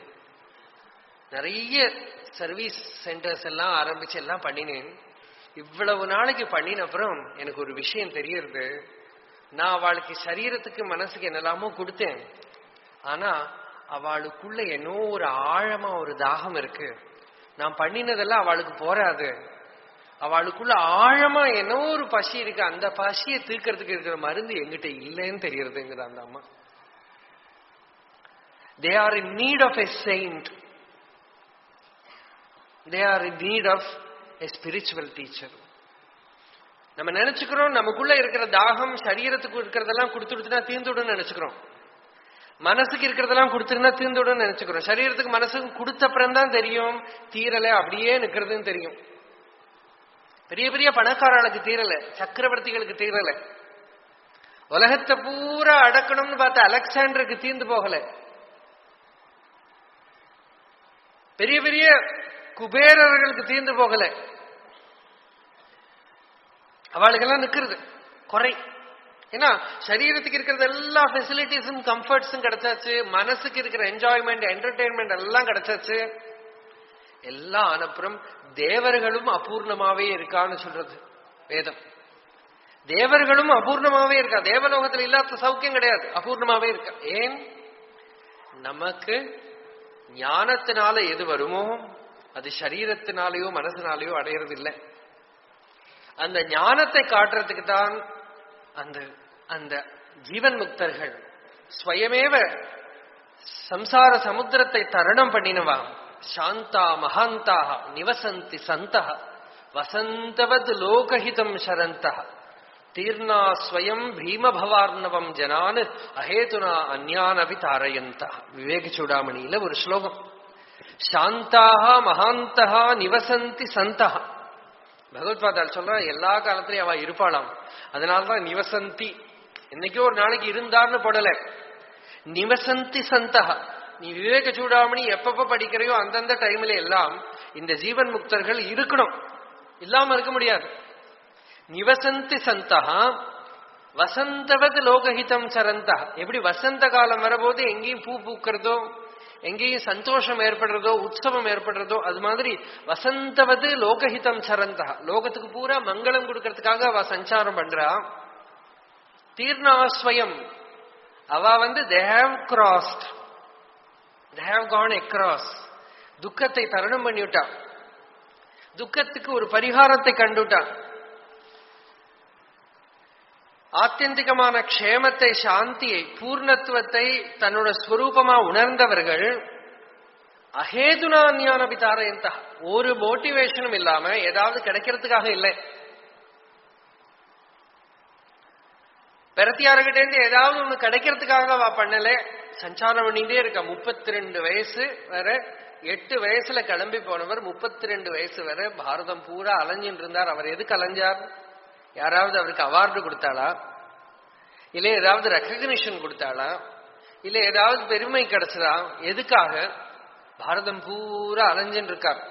நிறைய சர்வீஸ் சென்டர்ஸ் எல்லாம் ஆரம்பிச்சு எல்லாம் பண்ணினேன். இவ்வளவு நாளைக்கு பண்ணின அப்புறம் எனக்கு ஒரு விஷயம் தெரியறது. நான் அவளுக்கு சரீரத்துக்கு மனசுக்கு என்னெல்லாமோ கொடுத்தேன், ஆனா அவளுக்குள்ள என்னோ ஒரு ஆழமா ஒரு தாகம் இருக்கு. நான் பண்ணினதெல்லாம் அவளுக்கு போராது. அவளுக்குள்ள ஆழமா என்னோ ஒரு பசி இருக்கு. அந்த பசியை தீர்க்கறதுக்கு இருக்கிற மருந்து எங்கிட்ட இல்லைன்னு தெரியறதுங்கிற அந்த அம்மா. They are in need of a saint. They are in need of a spiritual teacher. நம்ம நினைச்சுக்கிறோம் நமக்குள்ள இருக்கிற தாகம் சரீரத்துக்கு இருக்கிறதெல்லாம் கொடுத்துடுச்சுன்னா தீர்ந்துடும் நினைச்சுக்கிறோம். மனசுக்கு இருக்கிறதெல்லாம் கொடுத்துருந்தா தீர்ந்துடும் நினைச்சுக்கிறோம். சரீரத்துக்கு மனசுக்கு கொடுத்த அப்புறம் தான் தெரியும் தீரலை, அப்படியே நிக்கிறதுன்னு தெரியும். பெரிய பெரிய பணக்காரர்களுக்கு தீரல, சக்கரவர்த்திகளுக்கு தீரல, உலகத்தை பூரா அடக்கணும்னு பார்த்த அலெக்சாண்டருக்கு தீர்ந்து போகல, பெரிய பெரிய குபேரர்களுக்கு தீர்ந்து போகல. அவளுக்கெல்லாம் நிக்கிறது குறை. ஏன்னா சரீரத்துக்கு இருக்கிறது எல்லா ஃபெசிலிட்டிஸும் கம்ஃபர்ட்ஸும் கிடைச்சாச்சு, மனசுக்கு இருக்கிற என்ஜாய்மெண்ட் என்டர்டெயின்மெண்ட் எல்லாம் கிடைச்சாச்சு. எல்லாம் அனுப்புறம் தேவர்களும் அபூர்ணமாவே இருக்கான்னு சொல்றது வேதம். தேவர்களும் அபூர்ணமாவே இருக்கா. தேவலோகத்தில் இல்லாத சௌக்கியம் கிடையாது, அபூர்ணமாவே இருக்கா. ஏன்? நமக்கு ஞானத்தினால எது வருமோ அது சரீரத்தினாலேயோ மனசினாலேயோ அடையிறது இல்லை. அந்த ஞானத்தை காட்டுறதுக்கு தான் அந்த அந்த ஜீவன் முக்தர்கள் ஸ்வயமேவ சம்சார சமுத்திரத்தை தரணம் பண்ணினவா. சாந்தா மகாந்தா நிவசந்தி சந்தः வசந்தவத் லோகஹிதம் சரந்தः தீர்ணா ஸ்வயம் பீமபவார்ணவம் ஜனான் அஹேதுனா அந்யானபி தாரயந்தः. விவேக சூடாமணியில ஒரு ஸ்லோகம். சாந்தாக மகாந்தா நிவசந்தி சந்தः. பகவத்பாதால் சொல்ற எல்லா காலத்திலையும் அவ இருப்பாளாம். அதனால்தான் நிவசந்தி, என்னைக்கோ ஒரு நாளைக்கு இருந்தார்னு போடல, நிவசந்தி சந்தः. நீ விவேக சூடாமணி எப்பப்ப படிக்கிறையோ அந்தந்த டைம்ல எல்லாம் இந்த ஜீவன் முக்தர்கள் இருக்கணும், இல்லாம இருக்க முடியாது. நிவசந்தி சந்தः வசந்தவத் லோகஹிதம் சரந்தः. எப்படி வசந்த காலம் வரபோது எங்கேயும் பூ பூக்கிறதோ, எங்கேயும் சந்தோஷம் ஏற்படுறதோ, உற்சவம் ஏற்படுறதோ, அது மாதிரி வசந்தவது லோகஹிதம் சரந்தः. லோகத்துக்கு பூரா மங்களம் கொடுக்கறதுக்காக அவ சஞ்சாரம் பண்றா. தீர்ணாஸ்வயம், அவ they have crossed, they have gone across. துக்கத்தை தரணம் பண்ணிவிட்டா, துக்கத்துக்கு ஒரு பரிகாரத்தை கண்டுட்டா. ஆத்தியந்திகமான க்ஷேமத்தை, சாந்தியை, பூர்ணத்துவத்தை தன்னோட ஸ்வரூபமா உணர்ந்தவர்கள் அஹேதுனா ஞானபி தாரயந்தா. ஒரு மோட்டிவேஷனும் இல்லாம, ஏதாவது கிடைக்கிறதுக்காக இல்லை, பெறத்தியார்கிட்ட இருந்து ஏதாவது ஒண்ணு கிடைக்கிறதுக்காக அவ பண்ணல, சஞ்சாரம் பண்ணிட்டே இருக்க. 32 வயசு வர, 8 வயசுல கிளம்பி போனவர் 32 வயசு வரை பாரதம் பூரா அலைஞ்சிட்டு இருந்தார். அவர் எதுக்கு அலைஞ்சார்? யாராவது அவருக்கு அவார்டு கொடுத்தாளா, இல்ல ஏதாவது ரெக்கக்னிஷன் கொடுத்தாளா, இல்ல ஏதாவது பெருமை கிடைச்சதா? எதுக்காக? பாரதம் பூரா அலைஞ்சின்னு இருக்கார்.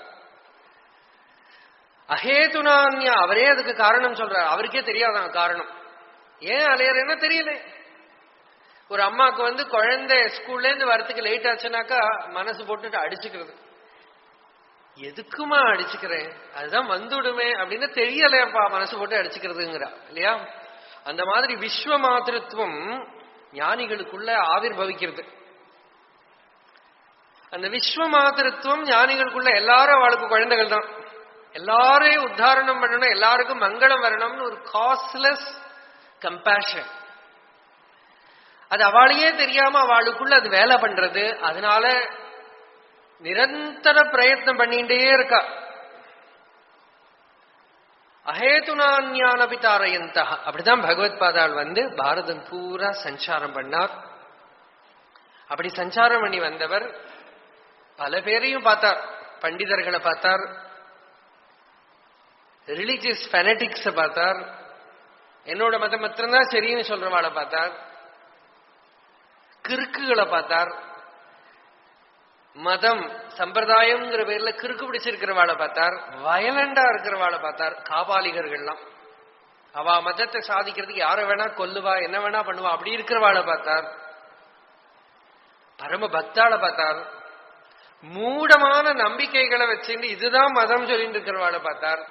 அஹேதுனான்யா, அவரே அதுக்கு காரணம் சொல்றார். அவருக்கே தெரியாதான் காரணம். ஏன் அலையறேன்னா தெரியல. ஒரு அம்மாவுக்கு குழந்தை ஸ்கூல்ல இருந்து வரத்துக்கு லேட் ஆச்சுனாக்கா மனசு போட்டுட்டு அடிச்சுக்கிறது. எதுக்குமா அடிச்சுக்கிறேன், அதுதான் வந்துடுமே அப்படின்னு தெரியலையப்பா, மனசு போட்டு அடிச்சுக்கிறதுங்கிறா இல்லையா? அந்த மாதிரி விஸ்வ மாத்திருத்துவம் ஞானிகளுக்குள்ள ஆவிர்பவிக்கிறது. அந்த விஸ்வ மாத்திருத்துவம் ஞானிகளுக்குள்ள, எல்லாரும் அவளுக்கு குழந்தைகள் தான், எல்லாரையும் உத்தாரணம் பண்ணணும், எல்லாருக்கும் மங்களம் வரணும்னு ஒரு காஸ்ட்லெஸ் கம்பேஷன். அது அவளையே தெரியாம அவளுக்குள்ள அது வேலை பண்றது. அதனால நிரந்தர பிரயத்னம் பண்ணிட்டே இருக்கா. அஹேதுனான்யானபி தாரயந்தः. அப்படிதான் பகவத்பாதாள் பாரதம் பூரா சஞ்சாரம் பண்ணார். அப்படி சஞ்சாரம் பண்ணி வந்தவர் பல பேரையும் பார்த்தார். பண்டிதர்களை பார்த்தார், ரிலிஜியஸ் ஃபெனட்டிக்ஸ பார்த்தார், என்னோட மதம் மாத்திரம்தான் சரின்னு சொல்றவாளை பார்த்தார், கிறுக்குகளை பார்த்தார், மதம் சம்பிரதாயம்ங்கிற பேர்ல கிறுக்கு பிடிச்சிருக்கிறவாளை பார்த்தார், வயலண்டா இருக்கிறவாளை பார்த்தார், காபாலிகர்கள்லாம். அவ மதத்தை சாதிக்கிறதுக்கு யார வேணா கொல்லுவா, என்ன வேணா பண்ணுவா, அப்படி இருக்கிறவாளை பார்த்தார், பரம பக்தாளை பார்த்தார், மூடமான நம்பிக்கைகளை வச்சுட்டு இதுதான் மதம் சொல்லிட்டு இருக்கிறவாளை பார்த்தார்,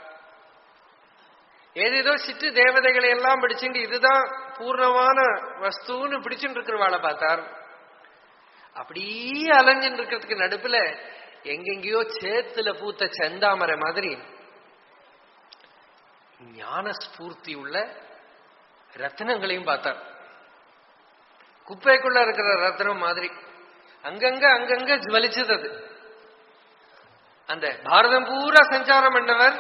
ஏதேதோ சிற்று தேவதைகளை எல்லாம் பிடிச்சுட்டு இதுதான் பூர்ணமான வஸ்துன்னு பிடிச்சுட்டு இருக்கிறவாளை பார்த்தார். அப்படியே அலைஞ்சின்னு இருக்கிறதுக்கு நடுப்புல எங்கெங்கயோ சேத்துல பூத்த செந்தாமரை மாதிரி ஞான ஸ்பூர்த்தி உள்ள ரத்னங்களையும் பார்த்தார். குப்பைக்குள்ள இருக்கிற ரத்னம் மாதிரி அங்கங்க ஜுவலிச்சது. அது அந்த பாரதம் பூரா சஞ்சாரம் பண்ணவர்.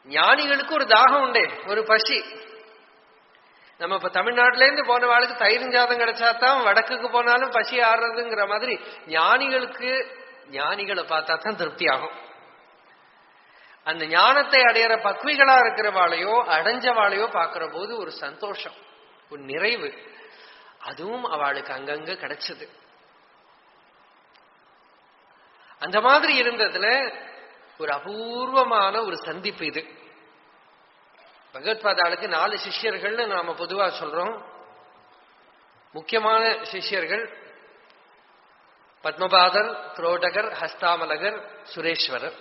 ஞானிகளுக்கு ஒரு தாகம் உண்டே, ஒரு பசி. நம்ம இப்ப தமிழ்நாட்டில இருந்து போன வாழ்க்கை தயிர்ஞ்சாதம் கிடைச்சாதான் வடக்குக்கு போனாலும் பசி ஆடுறதுங்கிற மாதிரி ஞானிகளுக்கு ஞானிகளை பார்த்தா தான் திருப்தி ஆகும். அந்த ஞானத்தை அடையிற பக்விகளா இருக்கிறவாளையோ அடைஞ்சவாளையோ பார்க்கிற போது ஒரு சந்தோஷம், ஒரு நிறைவு, அதுவும் அவளுக்கு அங்கங்க கிடைச்சது. அந்த மாதிரி இருந்ததுல ஒரு அபூர்வமான ஒரு சந்திப்பு இது. பகவத்பாதாளுக்கு 4 சிஷ்யர்கள்னு நாம பொதுவா சொல்றோம். முக்கியமான சிஷ்யர்கள் பத்மபாதர், புரோடகர், ஹஸ்தாமலகர், சுரேஸ்வரர்.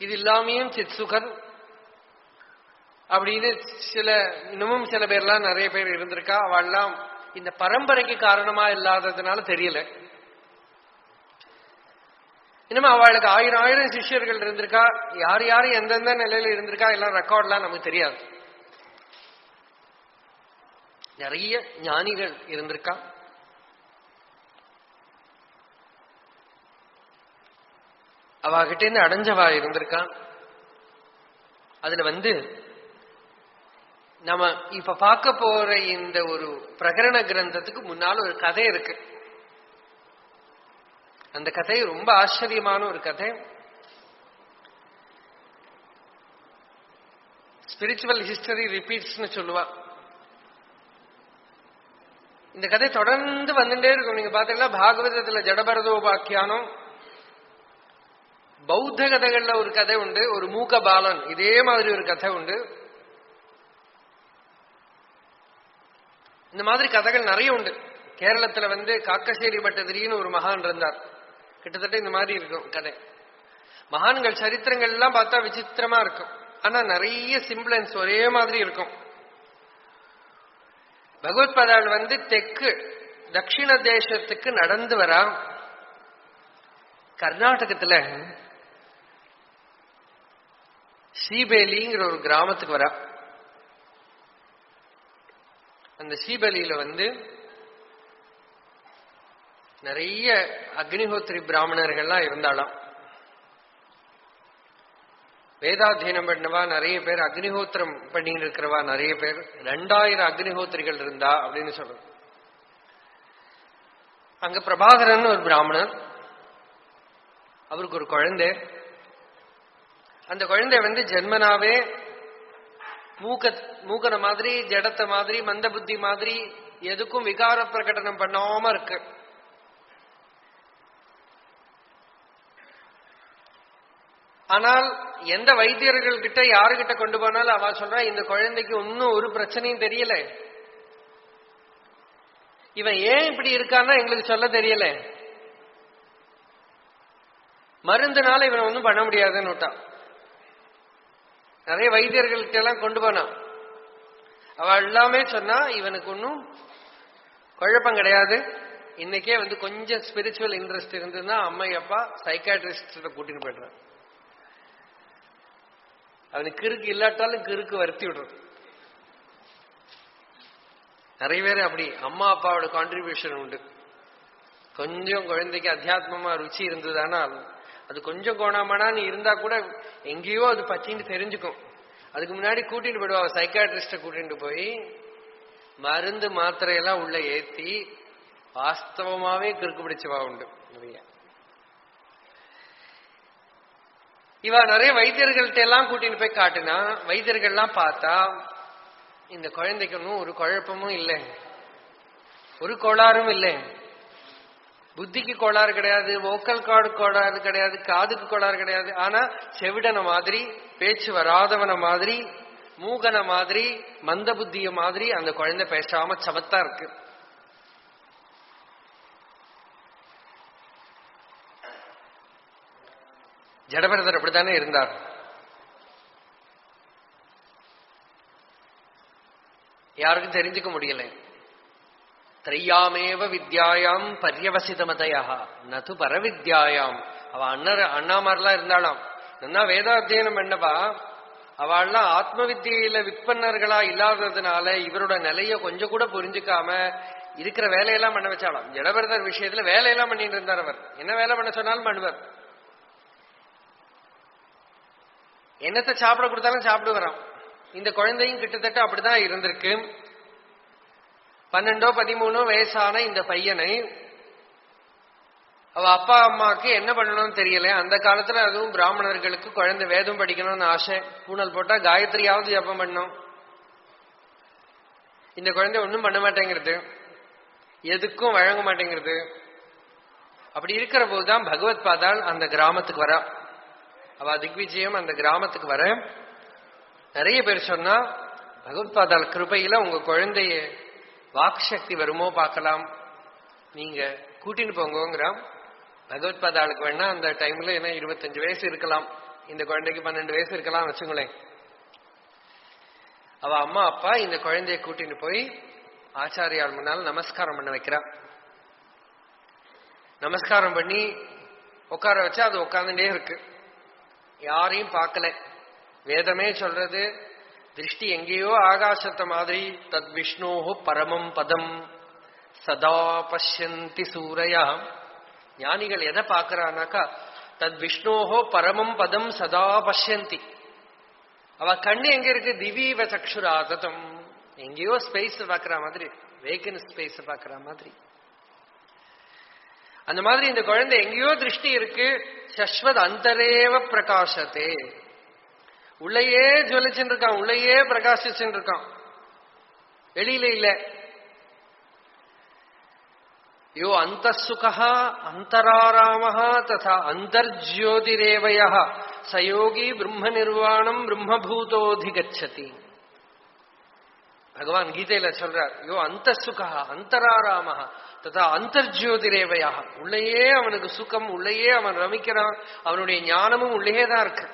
இது இல்லாமையும் சித்சுகர் அப்படின்னு இன்னமும் சில பேர்லாம் நிறைய பேர் இருந்திருக்கா. அவெல்லாம் இந்த பரம்பரைக்கு காரணமா இல்லாததுனால தெரியல. இன்னும் அவளுக்கு 1000 சிஷ்யர்கள் இருந்திருக்கா. யார் யாரு எந்தெந்த நிலையில இருந்திருக்கா எல்லாம் ரெக்கார்ட்லாம் நமக்கு தெரியாது. நிறைய ஞானிகள் இருந்திருக்கா. அவகிட்ட இருந்து அடைஞ்சவா இருந்திருக்கா. அதுல நம்ம இப்ப பார்க்க போற இந்த ஒரு பிரகரண கிரந்தத்துக்கு முன்னால ஒரு கதை இருக்கு. அந்த கதை ரொம்ப ஆச்சரியமான ஒரு கதை. ஸ்பிரிச்சுவல் ஹிஸ்டரி ரிப்பீட்ஸ்னு சொல்லுவா. இந்த கதை தொடர்ந்து வந்துட்டே இருக்கும். நீங்க பாத்தீங்கன்னா பாகவதத்துல ஜடபரதோபாக்கியானம், பௌத்த கதைகள்ல ஒரு கதை உண்டு, ஒரு மூக்க பாலன் இதே மாதிரி ஒரு கதை உண்டு. இந்த மாதிரி கதைகள் நிறைய உண்டு. கேரளத்துல காக்கசேரி பட்டதிரின்னு ஒரு மகான் இருந்தார். கிட்டத்தட்ட இந்த மாதிரி இருக்கும் கதை. மகான்கள் சரித்திரங்கள் எல்லாம் பார்த்தா விசித்திரமா இருக்கும். ஆனா நிறைய சிம்பிளன்ஸ் ஒரே மாதிரி இருக்கும். பகவத்பாதாள் தெற்கு தட்சிண தேசத்துக்கு நடந்து வரா. கர்நாடகத்துல சீபேலிங்கிற ஒரு கிராமத்துக்கு வரா. அந்த சீபலியில நிறைய அக்னிஹோத்திரி பிராமணர்கள்லாம் இருந்தாலாம். வேதாத்தியனம் பண்ணவா நிறைய பேர், அக்னிஹோத்திரம் பண்ணிட்டு இருக்கிறவா நிறைய பேர். 2000 அக்னிஹோத்திரிகள் இருந்தா அப்படின்னு சொல்றோம். அங்க பிரபாகரன் ஒரு பிராமணர், அவருக்கு ஒரு குழந்தை. அந்த குழந்தை ஜென்மனாவே மூக்கன மாதிரி, ஜடத்தை மாதிரி, மந்த புத்தி மாதிரி எதுக்கும் விகார பிரகடனம் பண்ணாம இருக்கு. ஆனால் எந்த வைத்தியர்கள் கிட்ட யாருகிட்ட கொண்டு போனாலும் அவ சொல்றா, இந்த குழந்தைக்கு இன்னும் ஒரு பிரச்சனையும் தெரியல, இவன் ஏன் இப்படி இருக்கான்னா எங்களுக்கு சொல்ல தெரியல, மருந்துனால இவனை ஒன்னும் பண்ண முடியாதுன்னு விட்டான். நிறைய வைத்தியர்கள்ட்ட எல்லாம் கொண்டு போனான். அவ எல்லாமே சொன்னா இவனுக்கு ஒன்னும் குழப்பம் கிடையாது. இன்னைக்கே கொஞ்சம் ஸ்பிரிச்சுவல் இன்ட்ரெஸ்ட் இருந்ததுன்னா அம்மா அப்பா சைக்காட்ரிஸ்ட கூட்டின்னு போயிடுறான். அவனுக்கு கிறுக்கு இல்லாட்டாலும் கிறுக்கு வருத்தி விடுறான். நிறைய பேர் அப்படி அம்மா அப்பாவோட கான்ட்ரிபியூஷன் உண்டு. கொஞ்சம் குழந்தைக்கு அத்தியாத்மமா ருச்சி இருந்ததுன்னா அது கொஞ்சம் கோணாமணான்னு இருந்தா கூட எங்கேயோ அது பச்சின்னு தெரிஞ்சுக்கும். அதுக்கு முன்னாடி கூட்டிட்டு போயிடுவா சைக்காட்ரிஸ்ட கூட்டிட்டு போய் மருந்து மாத்திரையெல்லாம் உள்ள ஏத்தி வாஸ்தவமாவே கிறுக்கு பிடிச்சவா உண்டு நிறைய. இவ நிறைய வைத்தியர்கள்ட்ட எல்லாம் கூட்டிட்டு போய் காட்டுனா, வைத்தியர்கள்லாம் பார்த்தா இந்த குழந்தைக்கு ஒன்னும் ஒரு குழப்பமும் இல்லை, ஒரு கோளாறும் இல்லை. புத்திக்கு கோளாறு கிடையாது, வோக்கல் கார்டு கோளாறு கிடையாது, காதுக்கு கோளாறு கிடையாது. ஆனா செவிடன மாதிரி, பேச்சு வராதவன மாதிரி, மூகன மாதிரி, மந்த புத்திய மாதிரி அந்த குழந்தை பேசாம சமத்தா இருக்கு. ஜடபரதர் அப்படித்தானே இருந்தார். யாருக்கும் தெரிஞ்சுக்க முடியல. திரையாமேவ வித்யாயாம் பர்யவசிதமதையா நது பரவித்யாயாம். அவ அண்ணாமாரெல்லாம் இருந்தாளாம், நல்லா வேதாத்தியனம் பண்ணவா. அவள்லாம் ஆத்ம வித்தியில விற்பனர்களா இல்லாததுனால இவரோட நிலைய கொஞ்சம் கூட புரிஞ்சுக்காம இருக்கிற வேலையெல்லாம் பண்ண வச்சாலாம். ஜடபரதர் விஷயத்துல வேலையெல்லாம் பண்ணிட்டு இருந்தார். அவர் என்ன வேலை பண்ண சொன்னாலும் பண்ணுவார். என்னத்தை சாப்பிட கொடுத்தாலும் சாப்பிடுவாராம். இந்த குழந்தையும் கிட்டத்தட்ட அப்படிதான் இருந்திருக்கு. 12-13 வயசான இந்த பையனை அவ அப்பா அம்மாக்கு என்ன பண்ணணும்னு தெரியல. அந்த காலத்துல அதுவும் பிராமணர்களுக்கு குழந்தை வேதம் படிக்கணும்னு ஆசை. பூனல் போட்டா காயத்ரியாவது ஜபம் பண்ணும். இந்த குழந்தை ஒன்னும் பண்ண மாட்டேங்கிறது, எதுக்கும் வழங்க மாட்டேங்கிறது. அப்படி இருக்கிற போதுதான் பகவத்பாதாள் அந்த கிராமத்துக்கு வரா. அவ திக்விஜயம் அந்த கிராமத்துக்கு வர நிறைய பேர் சொன்னா, பகவத்பாதாள் கிருபையில உங்க குழந்தைய வாக் சக்தி வருமோ பார்க்கலாம், நீங்க கூட்டின்னு போங்கிறான். பகவத்பாதாளுக்கு வேணா அந்த டைம்ல என்ன 25 வயசு இருக்கலாம், இந்த குழந்தைக்கு 12 வயசு இருக்கலாம் வச்சுங்களேன். அவ அம்மா அப்பா இந்த குழந்தைய கூட்டின்னு போய் ஆச்சாரியால் முன்னால் நமஸ்காரம் பண்ண வைக்கிறா. நமஸ்காரம் பண்ணி உட்கார வச்சா அது உட்கார்ந்துட்டே இருக்கு, யாரையும் பார்க்கல. வேதமே சொல்றது திருஷ்டி எங்கேயோ ஆகாசத்த மாதிரி. தத் விஷ்ணோஹோ பரமம் பதம் சதா பஷ்யந்தி சூரையா. ஞானிகள் எதை பார்க்கறானாக்கா தத் விஷ்ணோஹோ பரமம் பதம் சதா பஷ்யந்தி. அவ கண்ணு எங்க இருக்கு? திவீவ சக்ஷுராததம். எங்கேயோ ஸ்பேஸ் பாக்குற மாதிரி, வேக்கன் ஸ்பேஸ் பாக்குற மாதிரி. அந்த மாதிரி இந்த குழந்தை எங்கேயோ திருஷ்டி இருக்கு. சஸ்வத் அந்தரேவ பிரகாசத்தே. உள்ளேயே ஜுவலிச்சுட்டு இருக்கான், உள்ளேயே பிரகாசிச்சுட்டு இருக்கான், வெளியில இல்ல. யோ அந்த சுகா அந்தராராமஹ ததா அந்தர்ஜ்யோதிரேவயஹ சயோகி பிரம்ம நிர்வாணம் பிரம்மபூதோதிகச்சதி. பகவான் கீதையில சொல்றார், யோ அந்த சுகா அந்தராராமஹ ததா அந்தர்ஜ்யோதிரேவயஹ. உள்ளேயே அவனுக்கு சுகம், உள்ளேயே அவன் ரமிக்கிறான், அவனுடைய ஞானமும் உள்ளேயே தான் இருக்கு.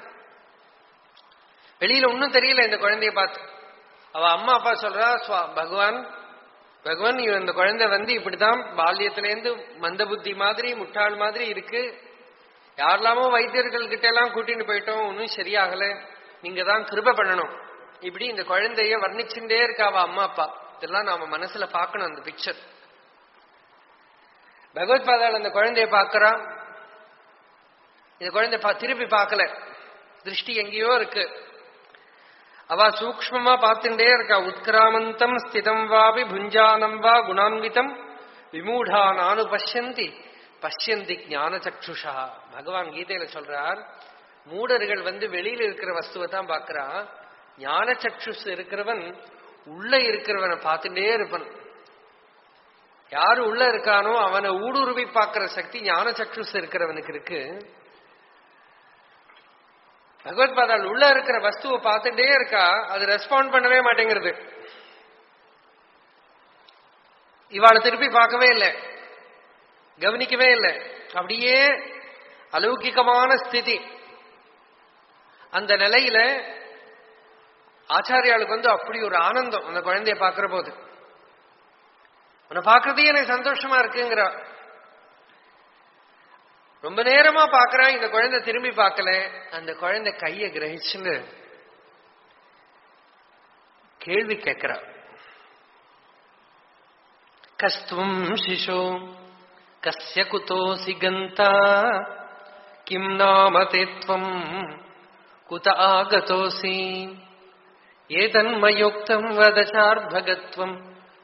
வெளியில ஒன்னும் தெரியல இந்த குழந்தைய பார்த்து. அவ அம்மா அப்பா சொல்றா, பகவான் பகவான் இந்த குழந்தை இப்படிதான் பால்யத்திலேருந்து மந்த புத்தி மாதிரி முட்டாள் மாதிரி இருக்கு. யாரெல்லாமோ வைத்தியர்கள் கிட்ட எல்லாம் கூட்டிட்டு போயிட்டோம், ஒன்னும் சரியாகல, நீங்க தான் கிருபை பண்ணணும். இப்படி இந்த குழந்தைய வர்ணிச்சுட்டே இருக்கா அவ அம்மா அப்பா. இதெல்லாம் நாம மனசுல பாக்கணும் அந்த பிக்சர். பகவத்பாதாள் அந்த குழந்தைய பாக்குறா. இந்த குழந்தை திருப்பி பார்க்கல, திருஷ்டி எங்கேயோ இருக்கு. அவ சூக்ஷ்மமா பார்த்துட்டே இருக்கா. உத்கிராமந்தம் ஸ்திதம் வாபி புஞ்சானம் வா குணான்விதம் விமூடா நானு பஷ்யந்தி பஷ்யந்தி ஞான சக்ஷுஷா. பகவான் கீதையில சொல்றார், மூடர்கள் வெளியில இருக்கிற வஸ்துவை தான் பார்க்கிறான். ஞான சக்ஷுஷ் இருக்கிறவன் உள்ள இருக்கிறவனை பார்த்துட்டே இருப்பன். யாரு உள்ள இருக்கானோ அவனை ஊடுருவி பார்க்கிற சக்தி ஞான சக்ஷுஷ் இருக்கிறவனுக்கு இருக்கு. பகவத்பாதாள் உள்ள இருக்கிற வஸ்துவை பார்த்துட்டே இருக்கா, அது ரெஸ்பாண்ட் பண்ணவே மாட்டேங்கிறது. இவாளை திருப்பி பார்க்கவே இல்லை, கவனிக்கவே இல்லை. அப்படியே அலௌகிகமான ஸ்திதி. அந்த நிலையில ஆச்சாரியாளுக்கு அப்படி ஒரு ஆனந்தம் அந்த குழந்தைய பார்க்கிற போது. உன்னை பார்க்கறதே எனக்கு சந்தோஷமா இருக்குங்கிற. ரொம்ப நேரமா பாக்குறான், இந்த குழந்தை திரும்பி பார்க்கல. அந்த குழந்தை கைய கிரகிச்சுன்னு கேள்வி கேட்கிறா. கஸ்துவம் சிசோ கஸ்ய குதோசி கந்தா கிம் நாமதேத்வம் குத ஆகதோசி ஏதன்மயோக்தம் வதசார்பகத்வம்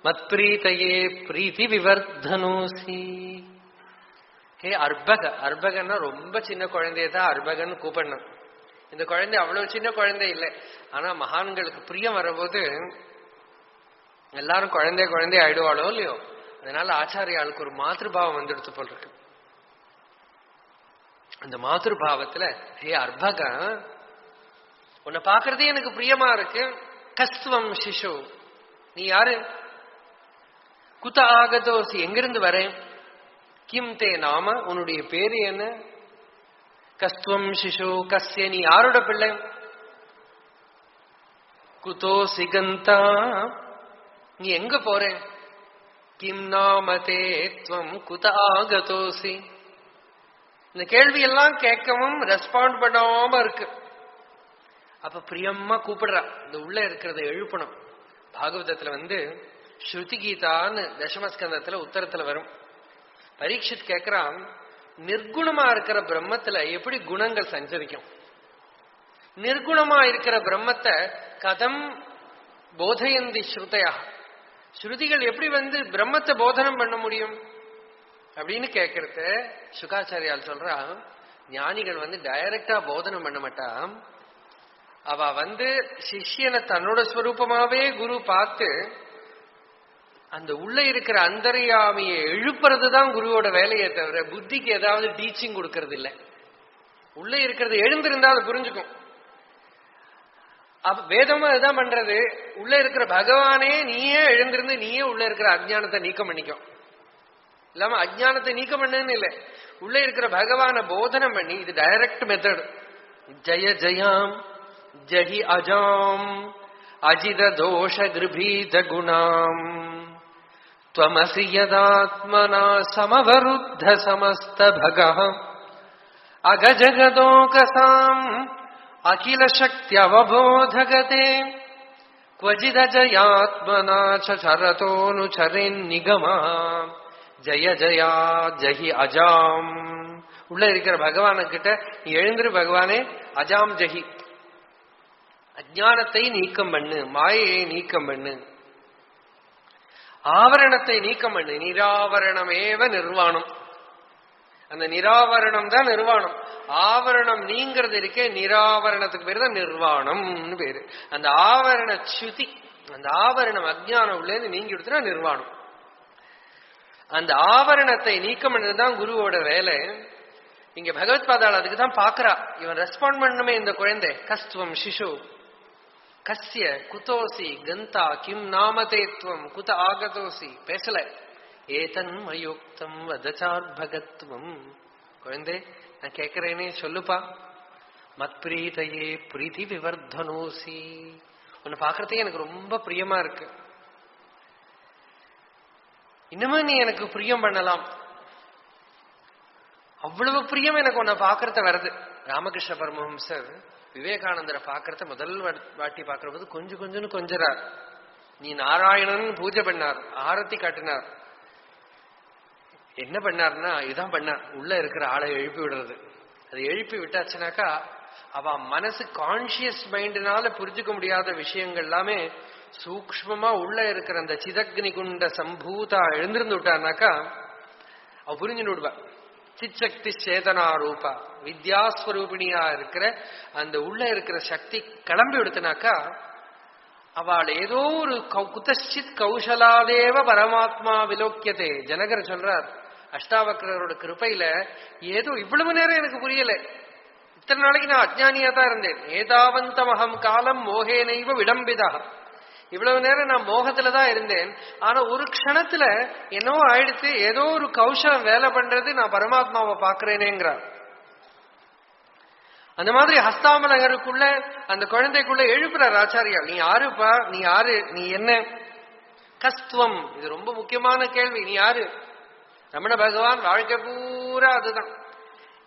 மத்ப்ரீதயே பிரீதி விவர்தனோசி. அர்பக, அர்பகன்னா ரொம்ப சின்ன குழந்தையதான் அர்பகன்னு கூப்பிடணும். இந்த குழந்தை அவ்வளவு சின்ன குழந்தை இல்லை. ஆனா மகான்களுக்கு பிரியம் வரும்போது எல்லாரும் குழந்தை குழந்தை ஆயிடுவாளோ இல்லையோ, அதனால ஆச்சாரியாளுக்கு ஒரு மாதృபாவம் வந்துடுத்து போல் இருக்கு. அந்த மாதృபாவத்துல ஹே அர்பக, உன்னை பாக்குறதே எனக்கு பிரியமா இருக்கு. கஸ்துவம் சிசு, நீ யாரு? குத ஆகதோசி, எங்கிருந்து வரேன்? கிம் தே நாம, உன்னுடைய பேரு என்ன? கஸ்துவம் சிசு கஸ்ய, நீ யாரோட பிள்ளை? குதோ சிகந்தா, நீ எங்க போற? கிம் நாமதே த்வம் குத ஆகதோசி. இந்த கேள்வி எல்லாம் கேட்கவும் ரெஸ்பாண்ட் பண்ணாம இருக்கு. அப்ப பிரியமா கூப்பிடுறா. இந்த உள்ள இருக்கிறத எழுப்பணும். பாகவதத்துல ஸ்ருதி கீதான்னு தசமஸ்கந்தத்துல உத்தரத்துல வரும். பரீட்சித் கேட்கிறான், நிர்குணமா இருக்கிற பிரம்மத்துல எப்படி குணங்கள் சஞ்சரிக்கும்? நிர்குணமா இருக்கிற பிரம்மத்தை கதம் போதயந்தி ஸ்ருதையா, ஸ்ருதிகள் எப்படி பிரம்மத்தை போதனம் பண்ண முடியும் அப்படின்னு கேட்கறது. சுகாச்சாரியால் சொல்றா, ஞானிகள் டைரக்டா போதனம் பண்ண மாட்டான். அவ சிஷ்யனை தன்னோட ஸ்வரூபமாவே குரு பார்த்து அந்த உள்ள இருக்கிற அந்தர்யாமியை எழுப்புறதுதான் குருவோட வேலையை தவிர புத்திக்கு ஏதாவது டீச்சிங் கொடுக்கறது இல்லை. உள்ள இருக்கிறது எழுந்திருந்தா அது புரிஞ்சுக்கும். அப்ப வேதமா அதுதான் பண்றது. உள்ள இருக்கிற பகவானே நீயே எழுந்திருந்து நீயே உள்ள இருக்கிற அஜ்ஞானத்தை நீக்கம் பண்ணிக்கும். இல்லாம அஜ்ஞானத்தை நீக்கம் பண்ணு இல்லை, உள்ள இருக்கிற பகவான போதனம் பண்ணி. இது டைரக்ட் மெத்தட். ஜய ஜயாம் ஜஹி அஜாம் அஜித தோஷ கிருபீத குணாம் त्वमसि यदात्मना समवरुद्ध समस्त भगः अगजगदोकसाम् अखिल शक्त्यवबोधगते क्वचिदजयात्मना चरतोऽनुचरेन् निगमा ஜய ஜயா ஜஹி அஜாம். உள்ள இருக்கிற பகவானுக்கிட்ட நீ எழுந்திரு பகவானே, அஜாம் ஜஹி, அஜானத்தை நீக்கம் பண்ணு, மாயையை நீக்கம் பண்ணு, ஆவரணத்தை நீக்கம் பண்ணு. நிராவரணமேவ நிர்வாணம். அந்த நிராவரணம் தான் நிர்வாணம். ஆவரணம் நீங்கிறது இருக்கே, நிராவரணத்துக்கு பேரு தான் நிர்வாணம்னு பேரு. அந்த ஆவரண சுதி, அந்த ஆவரணம் அஜ்ஞானம் உள்ளேருந்து நீங்கி விடுத்துனா நிர்வாணம். அந்த ஆவரணத்தை நீக்கம் பண்ணதுதான் குருவோட வேலை. இங்க பகவத்பாதாள் அதுக்கு தான் பாக்குறா. இவன் ரெஸ்பாண்ட் பண்ணணுமே இந்த குழந்தை. கஸ்துவம் சிசு கஸ்ய குதோசி கந்தா கிம் நாமதேத்வம் குத ஆகதோசி. பேசல. ஏதன் மயோக்தம் வதச்சார்பகத்வம். குழந்தை நான் கேட்கிறேனே சொல்லுப்பா. மத் பிரீதையே பிரீதி விவர்தனோசி. உன்னை பாக்குறதுக்கு எனக்கு ரொம்ப பிரியமா இருக்கு. இன்னமும் நீ எனக்கு பிரியம் பண்ணலாம். அவ்வளவு பிரியம் எனக்கு உன்னை பாக்குறத வருது. ராமகிருஷ்ண பரமஹம்சர் விவேகானந்தரை பாக்குறத முதல் வாட்டி பாக்குற போது கொஞ்சம் கொஞ்சறார். நீ நாராயணன் பூஜை பண்ணார், ஆரத்தி காட்டினார். என்ன பண்ணார்னா இதுதான் பண்ணார். உள்ள இருக்கிற ஆளை எழுப்பி விடுறது. அது எழுப்பி விட்டாச்சுனாக்கா அவ மனசு கான்சியஸ் மைண்டினால புரிஞ்சுக்க முடியாத விஷயங்கள் எல்லாமே சூக்ஷ்மமா உள்ள இருக்கிற அந்த சிதக்னி குண்ட சம்பூதா எழுந்திருந்து விட்டானாக்கா அவ புரிஞ்சுன்னு விடுவா. சிச்சக்தி சேதனா ரூபா வித்யாஸ்வரூபிணியா இருக்கிற அந்த உள்ள இருக்கிற சக்தி கிளம்பி விடுத்தினாக்கா அவள் ஏதோ ஒரு குதச்சித் கௌசலாதேவ பரமாத்மா விலோக்கியதே. ஜனகர் சொல்றார், அஷ்டாவக்கரோட கிருப்பையில ஏதோ இவ்வளவு நேரம் எனக்கு புரியல. இத்தனை நாளைக்கு நான் அஜ்ஞானியா தான் இருந்தேன். ஏதாவந்தமகம் காலம் மோகேனைவ விடம்பிதா. இவ்வளவு நேரம் நான் மோகத்துலதான் இருந்தேன். ஆனா ஒரு க்ஷணத்துல என்னவோ ஆயிடுத்து. ஏதோ ஒரு கௌசலம் வேலை பண்றது, நான் பரமாத்மாவை பாக்குறேனேங்கிறார். அந்த மாதிரி ஹஸ்தாமலகருக்குள்ள அந்த குழந்தைக்குள்ள எழுப்புறார் ஆச்சாரியால். நீ யாருப்பா, நீ யாரு, நீ என்ன, கஸ்துவம். இது ரொம்ப முக்கியமான கேள்வி. நீ யாரு? ரமண பகவான் வாழ்க்கை பூரா அதுதான்.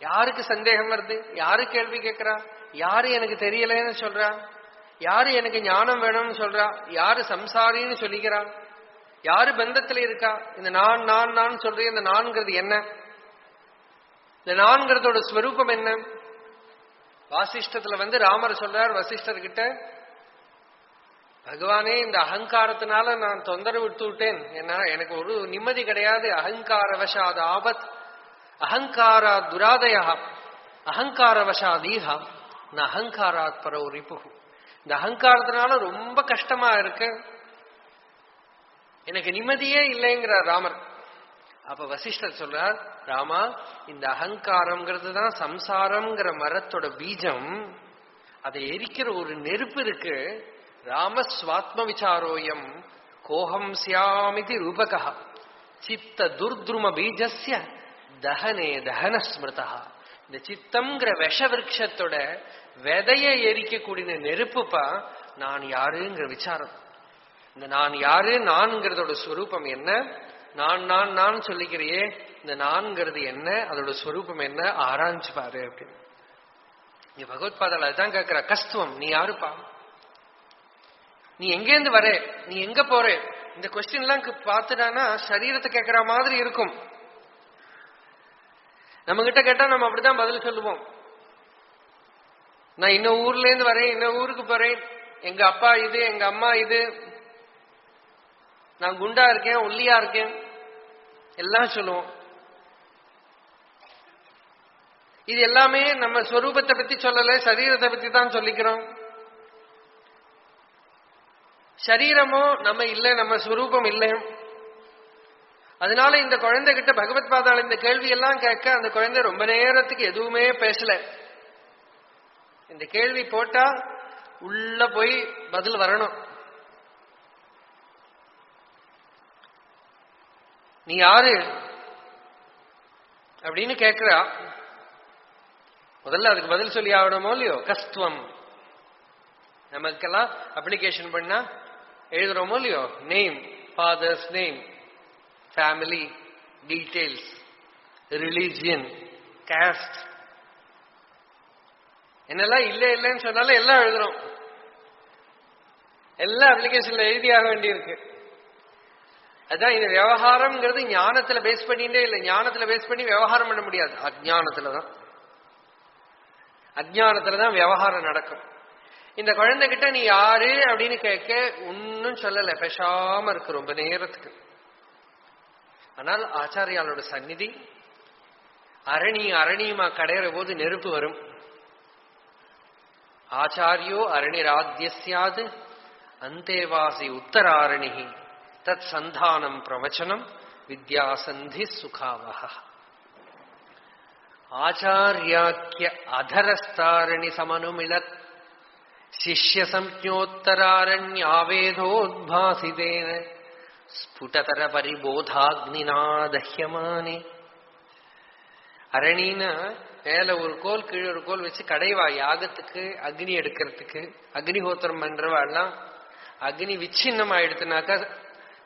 யாருக்கு சந்தேகம் வருது, யாரு கேள்வி கேட்கிறா, யாரு எனக்கு தெரியலன்னு சொல்றா, யாரு எனக்கு ஞானம் வேணும்னு சொல்றா, யாரு சம்சாரின்னு சொல்லிக்கிறா, யாரு பந்தத்துல இருக்கா. இந்த நான் நான் நான் சொல்றேன். இந்த நான்கிறது என்ன? இந்த நான்கிறதோட ஸ்வரூபம் என்ன? வாசிஷ்டத்துல ராமர் சொல்றார் வசிஷ்டர் கிட்ட, பகவானே இந்த அகங்காரத்தினால நான் தொந்தரவு விட்டு விட்டேன். ஏன்னா எனக்கு ஒரு நிம்மதி கிடையாது. அகங்காரவசாத் ஆபத் அகங்காரா துராதயா அகங்காரவசாதீஹா ந அகங்காராத் பரோ ரிபுஹு. இந்த அகங்காரத்தினால ரொம்ப கஷ்டமா இருக்கு, எனக்கு நிம்மதியே இல்லைங்கிறார் ராமர். அப்ப வசிஷ்டர் சொல்றார், ராமா இந்த அகங்காரம்ங்கிறது தான் சம்சாரம்ங்கிற மரத்தோட பீஜம். அதை எரிக்கிற ஒரு நெருப்பு இருக்கு. ராம ஸ்வாத்ம விசாரோயம் கோஹம் சியாமிதி ரூபகா சித்த துர்துரும பீஜஸ்ய தஹனே தஹன ஸ்மிருதா. இந்த சித்தம்ங்கிற விஷ விருட்சத்தோட விதையை எரிக்கக்கூடிய நெருப்புப்பா நான் யாருங்கிற விசாரம். இந்த நான் யாரு, நான்கிறதோட ஸ்வரூபம் என்ன, நான் நான் நான் சொல்லிக்கிறியே, இந்த நான்கிறது என்ன, அதோட ஸ்வரூபம் என்ன, ஆராய்ச்சி பாரு அப்படின்னு. இங்க பகவத்பாதால அதுதான் கேட்கிற. கஸ்துவம், நீ யாருப்பா, நீ எங்கேருந்து வர, நீ எங்க போற? இந்த கொஸ்டின் எல்லாம் பார்த்துட்டானா சரீரத்தை கேட்கிற மாதிரி இருக்கும். நம்ம கிட்ட கேட்டா நம்ம அப்படிதான் பதில் சொல்லுவோம். நான் இன்னும் ஊர்ல இருந்து வரேன், இன்னும் ஊருக்கு போறேன், எங்க அப்பா இது, எங்க அம்மா இது, நான் குண்டா இருக்கேன், ஒல்லியா இருக்கேன், எல்லாம் சொல்லுவோம். இது எல்லாமே நம்ம ஸ்வரூபத்தை பத்தி சொல்லல, சரீரத்தை பத்தி தான் சொல்லிக்கிறோம். சரீரமோ நம்ம இல்லை, நம்ம ஸ்வரூபம் இல்லை. அதனால இந்த குழந்தை கிட்ட பகவத்பாதாள் இந்த கேள்வி எல்லாம் கேட்க அந்த குழந்தை ரொம்ப நேரத்துக்கு எதுவுமே பேசல. இந்த கேள்வி போட்டா உள்ள போய் பதில் வரணும். நீ யாரு அப்படின்னு கேட்கிறா. முதல்ல அதுக்கு பதில் சொல்லி ஆகணுமோ இல்லையோ. கஸ்துவம், நமக்கெல்லாம் அப்ளிகேஷன் பண்ணா எழுதுறோமோ இல்லையோ, name, father's name, family details, religion, cost, என்னெல்லாம் இல்லை இல்லைன்னு சொன்னாலும் எல்லாம் எழுதுறோம். எல்லா அப்ளிகேஷன்ல எழுதியாக வேண்டியிருக்கு. அதான் இது விவகாரம்ங்கிறது ஞானத்துல பேஸ் பண்ணிட்டே இல்லை. ஞானத்துல பேஸ் பண்ணி விவகாரம் பண்ண முடியாது. அஜ்ஞானத்துலதான் விவகாரம் நடக்கும். இந்த குழந்தைகிட்ட நீ யாரு அப்படின்னு கேட்க ஒன்னும் சொல்லல, பேசாம இருக்கு ரொம்ப நேரத்துக்கு. ஆனால் ஆச்சாரியாலோட சந்நிதி, அரணியுமா கடையிற போது நெருப்பு வரும். ஆச்சாரியோ அரணிராத்யஸ்யாது அந்தேவாசி உத்தராரணிஹி தத் சந்தானம் பிரவச்சனம் வித்யாசந்தி சுகாவஹ. ஆச்சாரியாக்கிய அதரஸ்தாரணி சமனுமிலத் சிஷ்ய சம்ஞோத்தராரண்யாவேதோத்பாசிதேன ஸ்புடதர பரிபோதாக்னினா தஹ்யமானே. அரணின்னா மேல ஒரு கோல் கீழே ஒரு கோல் வச்சு கடைவா யாகத்துக்கு அக்னி எடுக்கிறதுக்கு. அக்னிஹோத்திரம் பண்றவா எல்லாம் அக்னி விச்சின்னம் ஆயிடுத்துனாக்கா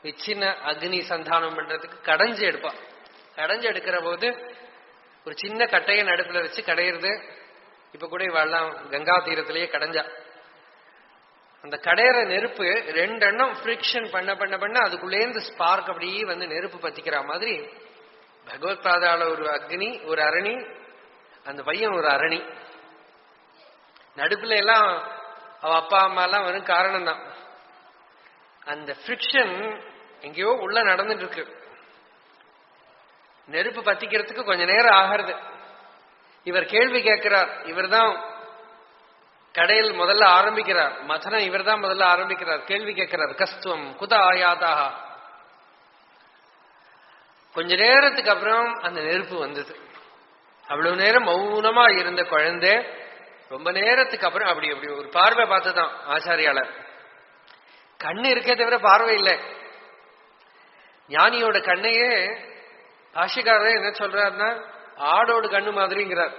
விச்சின்ன அக்னி சந்தானம் பண்றதுக்கு கடைஞ்சு எடுப்பா. கடைஞ்சு எடுக்கிற போது ஒரு சின்ன கட்டையை நடுப்புல வச்சு கடையிறது. இப்ப கூட இவெல்லாம் கங்கா தீரத்திலேயே கடைஞ்சா. அந்த கடையிற நெருப்பு ரெண்டு எண்ணம் ஃப்ரிக்ஷன் பண்ண பண்ண பண்ண அதுக்குள்ளேருந்து ஸ்பார்க் அப்படியே வந்து நெருப்பு பத்திக்கிற மாதிரி பகவத் பாதாள ஒரு அக்னி, ஒரு அரணி, அந்த பையன் ஒரு அரணி. நடுப்புல எல்லாம் அவ அப்பா அம்மா எல்லாம் வரும் காரணம் தான். அந்த ஃப்ரிக்ஷன் எங்கேயோ உள்ள நடந்துட்டு இருக்கு. நெருப்பு பத்திக்கிறதுக்கு கொஞ்ச நேரம் ஆகிறது. இவர் கேள்வி கேட்கிறார். இவர் தான் கடையில் முதல்ல ஆரம்பிக்கிறார். மதனம் இவர் தான் முதல்ல ஆரம்பிக்கிறார். கேள்வி கேட்கிறார். கஸ்துவம் குத ஆயாதாக. கொஞ்ச நேரத்துக்கு அப்புறம் அந்த நெருப்பு வந்தது. அவ்வளவு நேரம் மௌனமா இருந்த குழந்தை ரொம்ப நேரத்துக்கு அப்புறம் அப்படி அப்படி ஒரு பார்வை பார்த்துதான் ஆச்சாரியாளர். கண்ணு இருக்கே தவிர பார்வை இல்லை. ஞானியோட கண்ணையே பாஷிகாரர் என்ன சொல்றாருன்னா ஆடோடு கண்ணு மாதிரிங்கிறார்.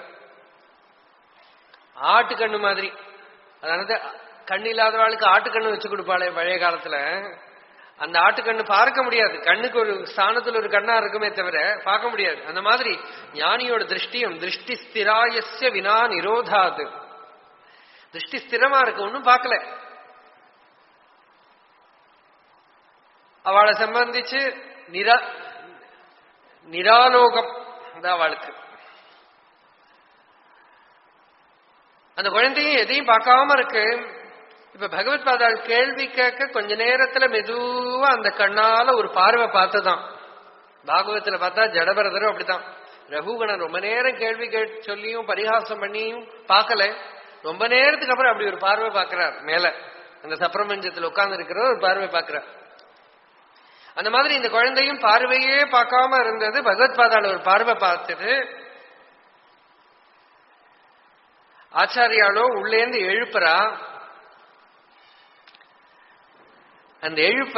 ஆட்டு கண்ணு மாதிரி. அதாவது கண்ணு இல்லாதவாளுக்கு ஆட்டு கண்ணு வச்சு கொடுப்பாளே பழைய காலத்துல. அந்த ஆட்டுக்கண்ணு பார்க்க முடியாது. கண்ணுக்கு ஒரு ஸ்தானத்துல ஒரு கண்ணா இருக்குமே தவிர பார்க்க முடியாது. அந்த மாதிரி ஞானியோட திருஷ்டியும் திருஷ்டி ஸ்திராயஸ்ய வினா நிரோதாது. திருஷ்டி ஸ்திரமா இருக்கு, ஒன்னும் பார்க்கல. அவளை சம்பந்திச்சு நிராலோகம் தான் அவளுக்கு. அந்த குழந்தையும் எதையும் பார்க்காம இருக்கு. இப்ப பகவத் பாதாள் கேள்வி கேட்க கொஞ்ச நேரத்துல மெதுவா அந்த கண்ணால ஒரு பார்வை பார்த்துதான். பாகவத்துல பார்த்தா ஜடபரதரும் அப்படித்தான். ரகுகணன் ரொம்ப நேரம் கேள்வி சொல்லியும் பரிகாசம் பண்ணியும் பார்க்கல. ரொம்ப நேரத்துக்கு அப்புறம் அப்படி ஒரு பார்வை பார்க்கிறார். மேல அந்த சப்ரமஞ்சத்துல உட்கார்ந்து இருக்கிற ஒரு பார்வை பார்க்கிறார். அந்த மாதிரி இந்த குழந்தையும் பார்வையே பார்க்காம இருந்தது. பகவத் பாதாள ஒரு பார்வை பார்த்துட்டு ஆச்சாரியாலோ உள்ளேந்து எழுப்புறா. அந்த எழுப்ப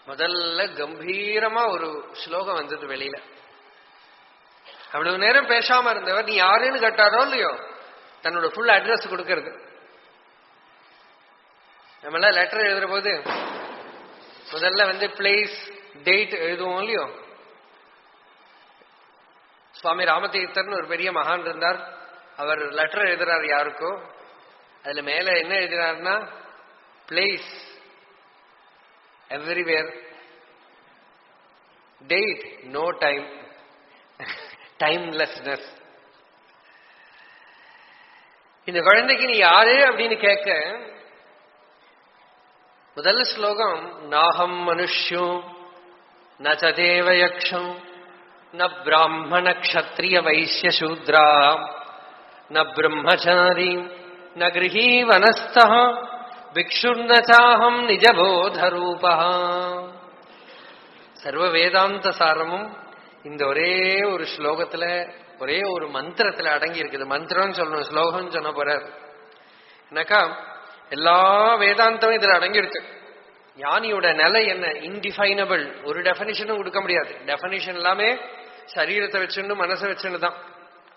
முதல்ல கம்பீரமா ஒரு ஸ்லோகம் வந்தது வெளியில. அவ்வளவு நேரம் பேசாம இருந்தவர் நீ யாருன்னு கேட்டாரோ இல்லையோ தன்னோட ஃபுல் அட்ரஸ் கொடுக்கறது. நம்ம எல்லாம் லெட்டர் எழுதுற போது முதல்ல பிளேஸ் டேட் எழுதுவோம் இல்லையோ. சுவாமி ராமதீர்த்தர்னு ஒரு பெரிய மகான் இருந்தார். அவர் லெட்டர் எழுதுறார் யாருக்கோ. அதுல மேல என்ன எழுதினார்னா place everywhere, date no time, timelessness. இந்த குழந்தைக்கு நீ யாரு அப்படின்னு கேட்க முதல் ஸ்லோகம் நாஹம் மனுஷ்யம் ந ச தேவயக்ஷம் ந பிராமண க்ஷத்ரிய வைஸ்ய சூத்ரா ந பிரம்மச்சாரி ந கிருஹீ வனஸ்தஹ பிக்ஷுர்ன சாஹம் நிஜபோதரூபா. சர்வ வேதாந்த சாரமும் இந்த ஒரே ஒரு ஸ்லோகத்துல ஒரே ஒரு மந்திரத்துல அடங்கி இருக்குது. மந்திரம் சொல்லணும், ஸ்லோகம் சொன்ன போறார். என்னக்கா எல்லா வேதாந்தமும் இதுல அடங்கியிருக்கு. ஞானியோட நிலை என்ன? இன்டிஃபைனபிள். ஒரு டெஃபினிஷனும் கொடுக்க முடியாது. டெஃபினிஷன் எல்லாமே சரீரத்தை வச்சுன்னு மனசை வச்சுன்னு தான்.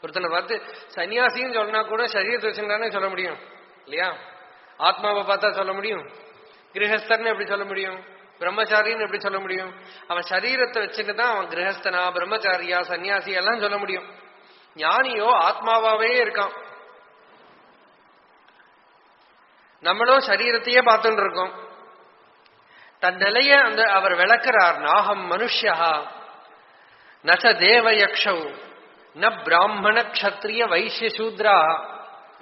ஒருத்தனை பார்த்து சன்னியாசின்னு சொன்னா கூட சரீரத்தை வச்சுன்னு சொல்ல முடியும் இல்லையா? ஆத்மாவை பார்த்தா சொல்ல முடியும். கிரகஸ்தர்னு எப்படி சொல்ல முடியும்? பிரம்மச்சாரின்னு எப்படி சொல்ல முடியும்? அவன் சரீரத்தை வச்சுட்டு தான் அவன் கிரகஸ்தனா பிரம்மச்சாரியா சன்னியாசி எல்லாம் சொல்ல முடியும். ஞானியோ ஆத்மாவாவே இருக்கான். நம்மளோ சரீரத்தையே பார்த்துட்டு இருக்கோம். தன் நிலைய அவர் விளக்கிறார். நாகம் மனுஷ்யா நச தேவயக்ஷௌ ந பிராமண க்ஷத்ரிய வைசிய சூத்ரா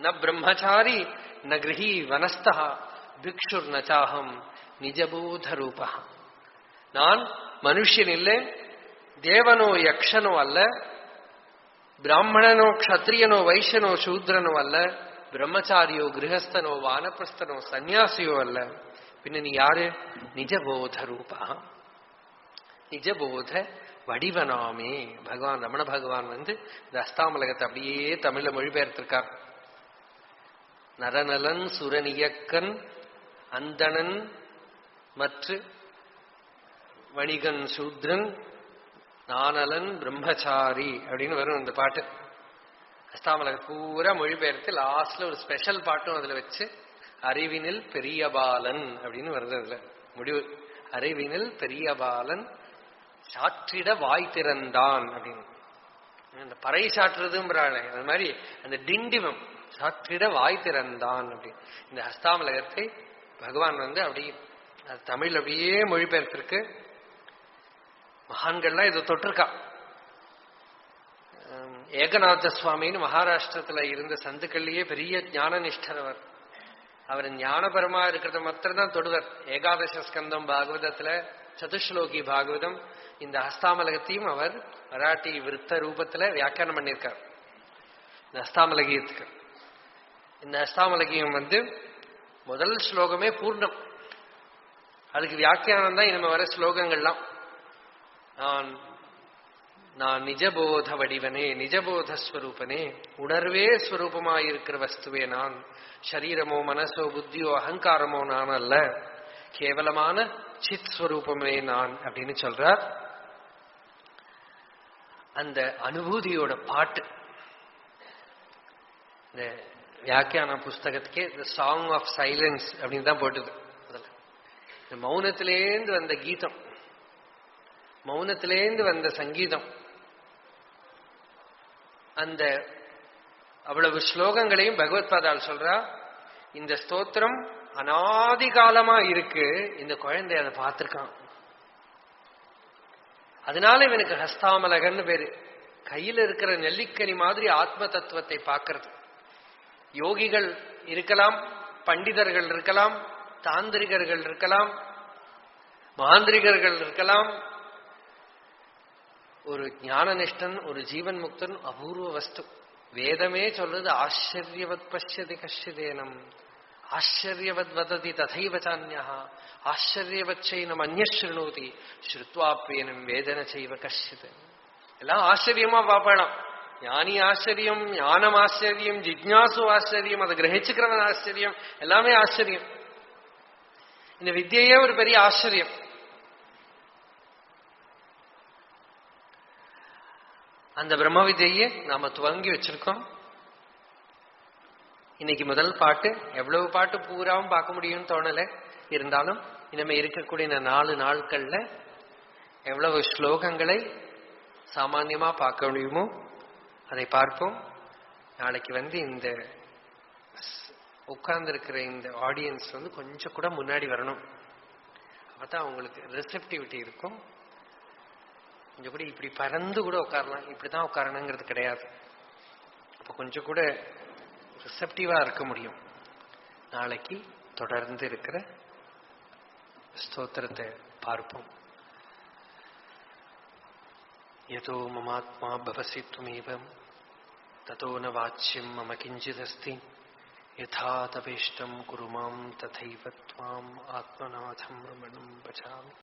ந பிரம்மச்சாரி ந கிரகி வனஸ்தா பிக்ஷுர் நச்சாகம் நிஜபூத ரூபா. நான் மனுஷன் இல்லை, தேவனோ யக்ஷனோ அல்ல, பிராமணனோ க்ஷத்ரியனோ வைசியனோ சூத்ரனோ அல்ல, பிரம்மச்சாரியோ கிரகஸ்தனோ வானப்பிரஸ்தனோ சன்னியாசியோ அல்ல. பின்ன நீ யாரு? நிஜபோத ரூபா, நிஜபோத வடிவனாமே. பகவான் ரமண பகவான் இந்த அஸ்தாமலகத்தை அப்படியே தமிழ்ல மொழிபெயர்த்திருக்கார். நரநலன் சுரனியக்கன் அந்தணன் மற்ற வணிகன் சூத்ரன் நானலன் பிரம்மச்சாரி அப்படின்னு வரும் அந்த பாட்டு. அஸ்தாமலக பூரா மொழிபெயர்த்து லாஸ்ட்ல ஒரு ஸ்பெஷல் பாட்டும் அதுல வச்சு அறிவினில் பெரிய பாலன் அப்படின்னு வருது. அதுல முடிவு அறிவினில் பெரிய பாலன் சாற்றிட வாய் திறந்தான் அப்படின்னு. அந்த பறை சாற்றுறதுங்கிறாள் அது மாதிரி அந்த டிண்டிவம் சாற்றிட வாய் திறந்தான் அப்படின்னு. இந்த ஹஸ்தாமலகத்தை பகவான் அப்படி தமிழ் அப்படியே மொழிபெயர்த்திருக்கு. மகான்கள்லாம் இதை தொட்டிருக்கா. ஏகநாத சுவாமின்னு மகாராஷ்டிரத்துல இருந்த சந்துக்கள்லயே பெரிய ஞான நிஷ்டர் அவர். அவர் ஞானபரமா இருக்கிறத மாத்திரம்தான் தொடுவர். ஏகாதச ஸ்கந்தம் பாகவதத்துல சதுஸ்லோகி பாகவதம் இந்த ஹஸ்தாமலகத்தையும் அவர் மராட்டி விருத்த ரூபத்துல வியாக்கியானம் பண்ணியிருக்கார். இந்த ஹஸ்தாமலகியத்துக்கு இந்த ஹஸ்தாமலகியம் முதல் ஸ்லோகமே பூர்ணம். அதுக்கு வியாக்கியானம் தான் இனிமே வர ஸ்லோகங்கள்லாம். நான் நிஜபோத வடிவனே, நிஜபோத ஸ்வரூபனே, உணர்வே ஸ்வரூபமாயிருக்கிற வஸ்துவே நான். சரீரமோ மனசோ புத்தியோ அகங்காரமோ நான் அல்ல, கேவலமான சித் ஸ்வரூபமே நான் அப்படின்னு சொல்றார். அந்த அனுபூதியோட பாட்டு இந்த வியாக்கியான புஸ்தகத்துக்கே தி சாங் ஆஃப் சைலன்ஸ் அப்படின்னு தான் போட்டுது. இந்த மௌனத்திலேந்து வந்த கீதம், மௌனத்திலேந்து வந்த சங்கீதம், அந்த அவ்வளவு ஸ்லோகங்களையும் பகவத் பாதாள் சொல்றா. இந்த ஸ்தோத்திரம் அனாதி காலமா இருக்கு, இந்த குழந்தை அதை பார்த்திருக்கான், அதனால இவனுக்கு ஹஸ்தாமலகன்னு பேரு. கையில இருக்கிற நெல்லிக்கனி மாதிரி ஆத்ம தத்துவத்தை பார்க்கறது. யோகிகள் இருக்கலாம், பண்டிதர்கள் இருக்கலாம், தாந்திரிகர்கள் இருக்கலாம், மாந்திரிகர்கள் இருக்கலாம். ஒரு ஞானனிஷ்டன், ஒரு ஜீவன் முக்தன் அபூர்வ வஸ்து. வேதமே சொல்றது ஆச்சரியவத் பஷ்யதி கஷ்யதேனம், ஆச்சரியவத் வததி ததைவ சான்யா, ஆச்சரியவத் சைனம் அந்யஸ்ருணோதி ஸ்ருத்வாப்யேனம் வேதன செய்வ கஷ்யத. எல்லாம் ஆச்சரியமா பார்க்கலாம். ஞானி ஆச்சரியம், ஞானம் ஆச்சரியம், ஜிக்ஞாசு ஆச்சரியம், அதை கிரகிச்சுக்கிறவன் ஆச்சரியம், எல்லாமே ஆச்சரியம். இந்த வித்யையே ஒரு பெரிய ஆச்சரியம். அந்த பிரம்ம வித்யையே நாம துவங்கி வச்சிருக்கோம். இன்னைக்கு முதல் பாட்டு. எவ்வளவு பாட்டு பூராவும் பார்க்க முடியும்னு தோணல, இருந்தாலும் இனிமே இருக்கக்கூடிய 4 நாட்கள்ல எவ்வளவு ஸ்லோகங்களை சாமான்யமா பார்க்க முடியுமோ அதை பார்ப்போம். நாளைக்கு இந்த உட்கார்ந்து இருக்கிற இந்த ஆடியன்ஸ் கொஞ்சம் கூட முன்னாடி வரணும். அப்பதான் அவங்களுக்கு ரெசெப்டிவிட்டி இருக்கும். கொஞ்சம் கூட இப்படி பறந்து கூட உட்காரலாம், இப்படிதான் உட்காரணுங்கிறது கிடையாது. அப்ப கொஞ்சம் கூட ரிசெப்டிவா இருக்க முடியும். நாளைக்கு தொடர்ந்து இருக்கிற ஸ்தோத்திரத்தை பார்ப்போம். யதோ மமாத்மா பவசி த்வமேவ ததோ ந வாச்யம் மம கிஞ்சிதஸ்தி யதா தவேஷ்டம் குரு மாம் ததைவ த்வாம் ஆத்மநாதம் ரமணம் பஜாமி.